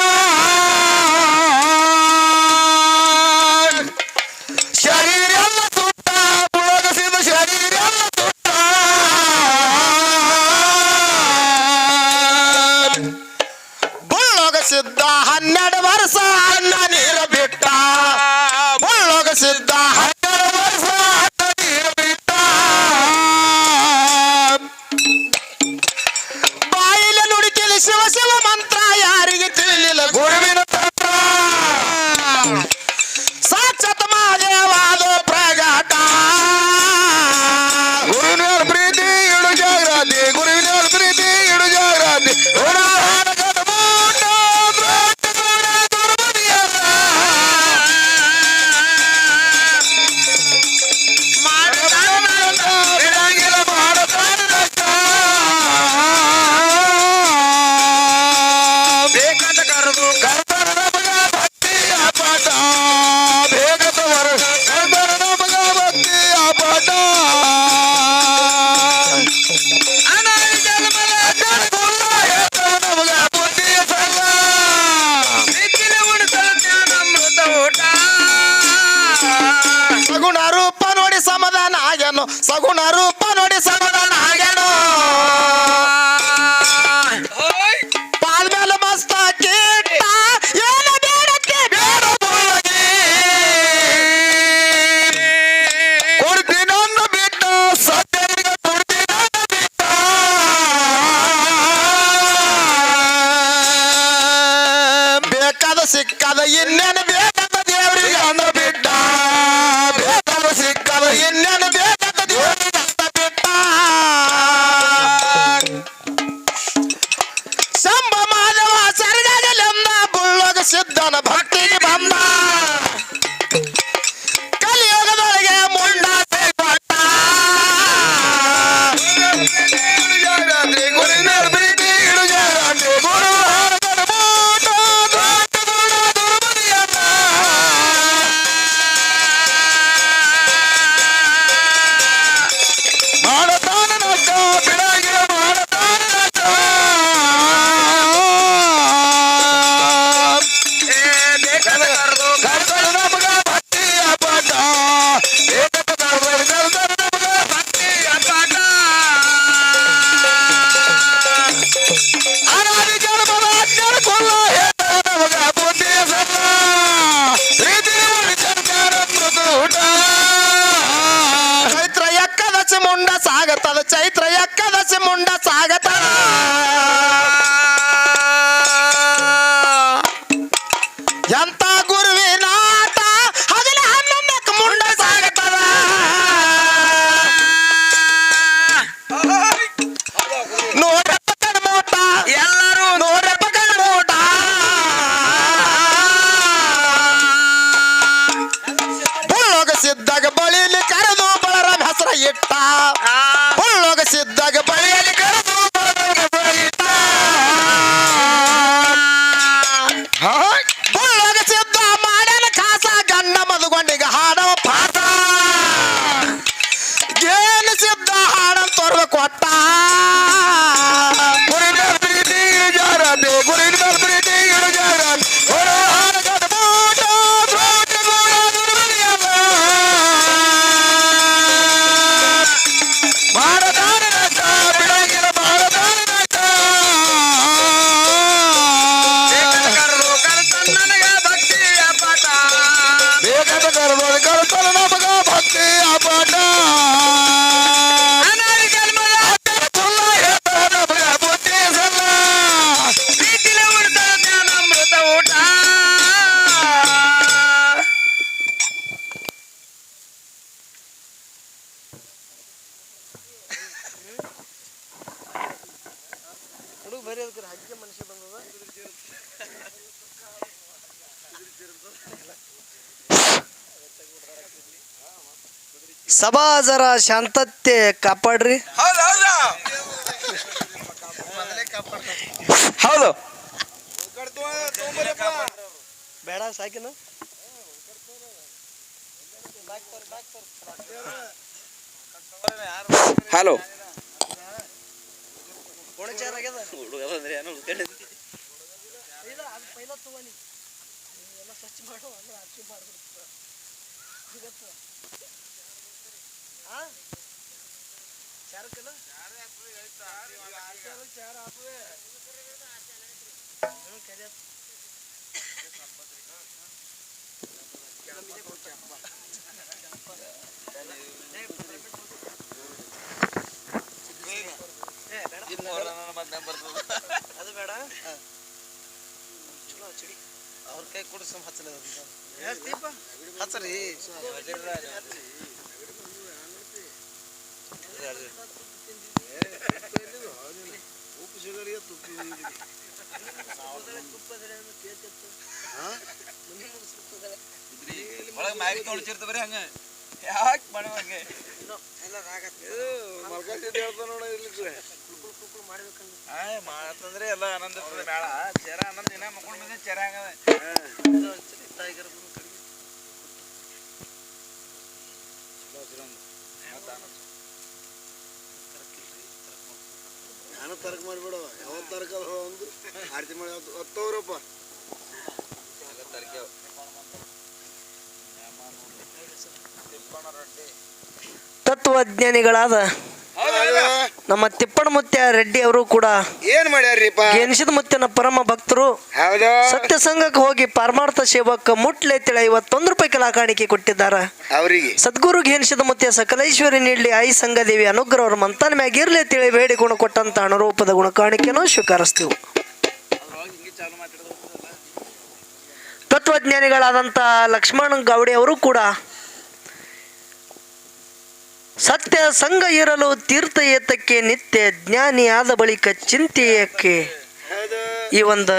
ಶರೀರ ಎಲ್ಲ ಸುಟ್ಟ ಮುಳಗಸಿದ ಶರೀರ ಎಲ್ಲ ಸುಟ್ಟ ಬುಳ್ಳೊಗಸಿದ್ದ 12 ವರ್ಷ ಅನ್ನ ನೀರ ಬಿಟ್ಟ ಬುಳ್ಳೊಗಸಿದ್ದ 12 ವರ್ಷ ಅನ್ನ ನೀರ ಬಿಟ್ಟ ಬಾಯಿಲೆ ನುಡಿತಿಲಿ ಶಿವ ಶಿವ ಮಂತ್ರ ಯಾರಿಗೆ ತಿಳಿಲಿಲ್ಲ ಗುರುವಿನ ತಂತ್ರ ಸಾಕ್ಷಾತ್ ಮಹಾದೇವಾದ ಪ್ರಗಟ ಗುರುವಿನ ಪ್ರೀತಿ ಇಡು ಜಾಗ್ರತೆ ಗುರುವಿನ ಪ್ರೀತಿ ಇಡು ಜಾಗ್ರತೆ ಬೇಕಂತ ಕರೆದು ಕರ್ತರ ನಮಗ ಭಕ್ತಿ ಅಪಾಟ ಬೇಗದವರು ಕರ್ತರ ನಮಗ ಭಕ್ತಿ ಅಪಾಟ ಅನಾದಿ ಜನ್ಮದ ಅಜ್ಞಾನ ಕೊಲ್ಲ ಹೇಳವ ನಮಗ ಬುದ್ಧಿಯ ಸಲ್ಲ ಪ್ರೀತಿನ ಉಳಿಸಲು ಜ್ಞಾನಾಮೃತ ಊಟ ಸಗುಣ ರೂಪ ನೋಡಿ ಸಮಾಧಾನ ಆಗ್ಯಾನು ಸಗುಣ ರೂಪ ನೋಡಿ ಸಮಾಧಾನ ಆಗ್ಯಾನು ಪಾಲ್ ಮೇಲೆ ಮಸ್ತ ಕೀಟ ಏನ ಬೇಡಕ್ಕೆ ಬೇಡ ಬುಳ್ಳಗಿ ಕೊಡ್ತೀನಿ ಅನ್ನ ಬಿಟ್ಟ ಸತ್ಯನಿಗೆ ಕೊಡ್ತೀನಿ ಅನ್ನ ಬಿಟ್ಟ ಬೇಕಾದ ಸಿಕ್ಕದ ಇನ್ನೇನು ಬೇಕಂತ ದೇವರಿಗೆ ಅನ್ನ ಬಿಟ್ಟ ಬೇಕಾದ ಸಿಕ್ಕದ ಇನ್ನೇನು ಬೇಕಂತ ದೇವರಿಗೆ ಅನ್ನ ಬಿಟ್ಟ ಶಂಭ ಮಾಧವ ಸರ್ಗಲೆಂದ ಬುಳ್ಳಗ ಸಿದ್ಧನ ಭಕ್ತಿಗೆ ಬಂದ ಕಲಿಯುಗದೊಳಗೆ ಮುಂಡ ಕೊಟ್ಟ ಗುರುವಿನ ಪ್ರೀತಿ ಇಡು ಜಾಗ್ರತೆ ಗುರು ಹಾರಗದ ಮೂಟ ದೊಡ್ಡ ಗುಣ ದುರ್ಮರಿಯಲ್ಲ ಮಾಡತಾನ ನಟ ಬಿಡಂಗಿಲ್ಲ ಮಾಡತಾನ ನಟ ಬೇಕದ ಕರೆದು ಕರ್ತರ ನಮಗ ಭಕ್ತಿ ಅಪಾಟ ಬೇಕದ ಕರೆದು ಕರ್ತರ ನಮಗ ಭಕ್ತಿ ಅಪಾಟ ಅನಾದಿ ಜನ್ಮದ ಅಜ್ಞಾನ ಕೊಲ್ಲ ಹೇಳವ ನಮಗ ಬುದ್ಧಿಯ ಸಲ್ಲ ಪ್ರೀತಿ ಉಳಿಸಲು ಜ್ಞಾನಾಮೃತ ಊಟ ಚೈತ್ರ ಎಕ್ಕದಸಿ ಮುಂಡ ಸಾಗತದ ಚೈತ್ರ ಎಕ್ಕದಸಿ ಮುಂಡ ಸಾಗತದ ಎಂತ ಗುರುವಿನ ಆಟ ಹಗಲ 11ಕ್ಕೆ ಮುಂಡ ಸಾಗತದ ನೋಡ ಮೋಟ ಎಲ್ಲ ಹುಡುಗ ಬರೀ ಅದಕ್ಕೆ ಹಕ್ಕಿ ಮನುಷ್ಯ ಬಂದದ. ಸಭಾ ಜರ ಶಾಂತತೆ ಕಾಪಾಡ್ರಿ. ಹೌದು ಬೇಡ ಸಾಕಿನ ಹಲೋ ಅದು ಬೇಡ ಚಳಿ ಅವ್ರ ಕೈ ಕೊಡಿಸ್ ಹಚ್ಚಲ ಹಚ್ಚರಿ. ಬರೀ ಹಂಗ ಯಾಕೆ ಮಾಡುವಂಗೆ ಮಾತಂದ್ರೆ ಎಲ್ಲ ಆನಂದ ಇರ್ತದೆ ಮೇಳ ಚೇರ ಆನಂದ ದಿನ ಮಕ್ಕೊಂಡ್ ಬಂದ ಚೇರ ಹಂಗದ ನಾನು ತರಕ ಮಾಡಿಬಿಡ ಯಾವತ್ತು ತರಕ ಒಂದು ಆರತಿ ಮಾಡಿ ಹತ್ತವ್ರಪ್ಪ ತತ್ವಜ್ಞಾನಿಗಳಾದ ನಮ್ಮ ತಿಪ್ಪಣಮುತ್ಯ ರೆಡ್ಡಿ ಅವರು ಕೂಡ ಏನ್ ಮಾಡ್ಯಾರ್ರಿಪ್ಪ ಗೆನಿಸಿದ ಮುತ್ಯನ ಪರಮ ಭಕ್ತರು. ಹೌದು ಸತ್ಯ ಸಂಘಕ್ಕೆ ಹೋಗಿ ಪಾರಮಾರ್ಥ ಸೇವಕ ಮುಟ್ಲೆ ತಿಳ 51 ರೂಪಾಯಿ ಕೆಲ ಕಾಣಿಕೆ ಕೊಟ್ಟಿದ್ದಾರೆ. ಅವರಿಗೆ ಸದ್ಗುರು ಘೇನಿಸಿದ ಮುತ್ಯ ಸಕಲೇಶ್ವರಿ ನೀಡಲಿ ಆಯಿ ಸಂಘದೇವಿ ಅನುಗ್ರಹ ಅವ್ರ ಮಂತನ ಮ್ಯಾಗ ಇರ್ಲಿ ತಿಳಿ ಬೇಡಿ ಗುಣ ಕೊಟ್ಟಂತ ಅನುರೂಪದ ಗುಣ ಕಾಣಿಕೆನೂ ಸ್ವೀಕರಿಸ್ತೀವಿ. ತತ್ವಜ್ಞಾನಿಗಳಾದಂಥ ಲಕ್ಷ್ಮಣ ಗೌಡಿ ಅವರು ಕೂಡ ಸತ್ಯ ಸಂಘ ಇರಲು ತೀರ್ಥ ಏತಕ್ಕೆ ನಿತ್ಯ ಜ್ಞಾನಿ ಆದ ಬಳಿಕ ಚಿಂತೆಯಕ್ಕೆ ಈ ಒಂದು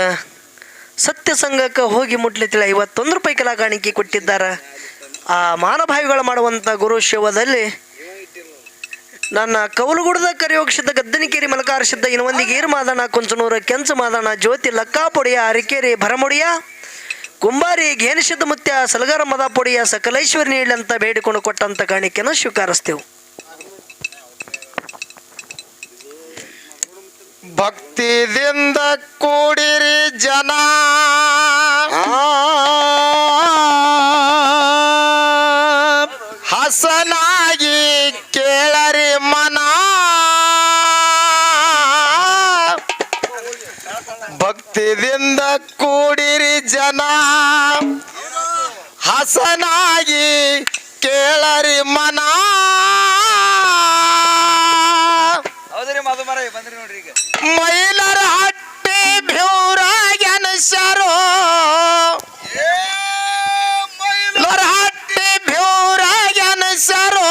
ಸತ್ಯ ಸಂಘಕ್ಕೆ ಹೋಗಿ ಮುಟ್ಲಿತಿಲ್ಲ 51 ರೂಪಾಯಿ ಕೆಲ ಕಾಣಿಕೆ ಕೊಟ್ಟಿದ್ದಾರೆ. ಆ ಮಾನಭಾವಿಗಳು ಮಾಡುವಂಥ ಗುರು ಶಿವದಲ್ಲಿ ನನ್ನ ಕೌಲುಗುಡದ ಕರಿಯೋಕ್ಷಿದ್ದ ಗದ್ದನಿಕೇರಿ ಮಲಕಾರಸಿದ್ದ ಇನ್ನೊಂದಿಗೆ ಈರು ಮಾದಣ ಕುಂಚನೂರ ಕೆಂಚು ಮಾದಣ ಜ್ಯೋತಿ ಲಕ್ಕಾಪೊಡಿಯ ಅರಿಕೇರಿ ಭರಮುಡಿಯ ಕುಂಬಾರಿ ಘೇನಿಸಿದ್ದ ಮುತ್ಯ ಸಲಗರ ಮದ ಪೊಡಿಯ ಸಕಲೇಶ್ವರಿ ನೀಡಲಿ ಅಂತ ಬೇಡಿಕೊಂಡು ಕೊಟ್ಟಂತ ಕಾಣಿಕೆಯನ್ನು ಸ್ವೀಕರಿಸ್ತೇವೆ. ಭಕ್ತಿದಿಂದ ಕೂಡಿರಿ ಜನ ಹಸನಾಗಿ ಕೇಳರಿ ಮನ ಭಕ್ತಿದಿಂದ ಕೂಡಿರಿ ಜನ ಹಸನಾಗಿ ಕೇಳರಿ ಮನ. ಹೌದ್ರಿ ಮದು ಮರ ಬಂದ್ರಿ ನೋಡ್ರಿ ಈಗ ಮೈಲರ ಹಟ್ಟಿ ಭ್ಯೂರಾಗ್ಯನಸರು ಮೈಲರ ಹಟ್ಟಿ ಭ್ಯೂರಾಗ್ಯನಸರು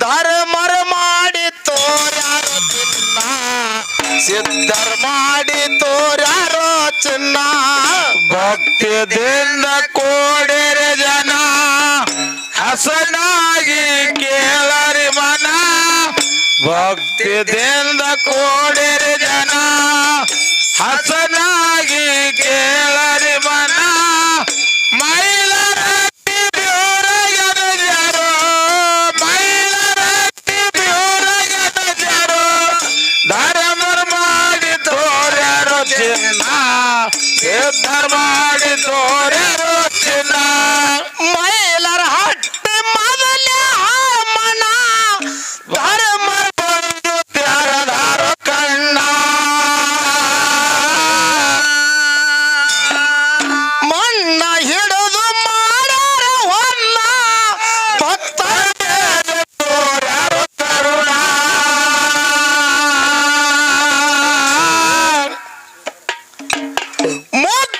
ಧರ್ಮರ ಮಾಡಿ ತೋರ್ಯಾರೋ ಚಿನ್ನ ಸಿದ್ಧರ ಮಾಡಿ ತೋರ್ಯಾರೋ ಚಿನ್ನ ಭಕ್ತಿಯಿಂದ ಕೋಡಿರ ಜನ ಹಸನಾಗಿ ಕೇಳರಿ ಮನ ಭಕ್ತಿಯಿಂದ ಕೋಡಿರಿ ಜನ ಹಸನಾಗಿ ಕೇಳರಿ ಮನ ಮೈಲರಟ್ಟಿ ಬ್ಯೂರಗನಜರು ಮೈಲರಟ್ಟಿ ಬ್ಯೂರಗನಜರು ಧರ್ಮರ ಮಾಡಿ ತೋರ್ಯಾರೋ ಚಿನ್ನ ಸಿದ್ಧರ ಮಾಡಿ ತೋರ್ಯಾರೋ ಚಿನ್ನ ಮೈಲರ ಹಟ್ಟಿ ಮೊದಲೇ ಮನ ಧರ್ಮ ಕಣ್ಣ ಮಣ್ಣ ಹಿಡಿದು ಮಾಡಾರ ಹೊನ್ನ ಭಕ್ತರು ಕರುಣ ಮುದ್ದ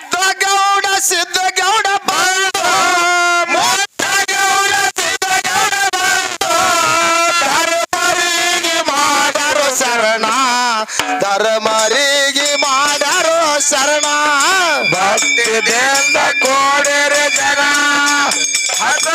ಧರ್ಮರಿಗೆ ಮಾಡ್ಯಾರೋ ಶರಣ ಭಕ್ತಿದಿಂದ ಕೋಡಿರೆ ಜನ ಹತ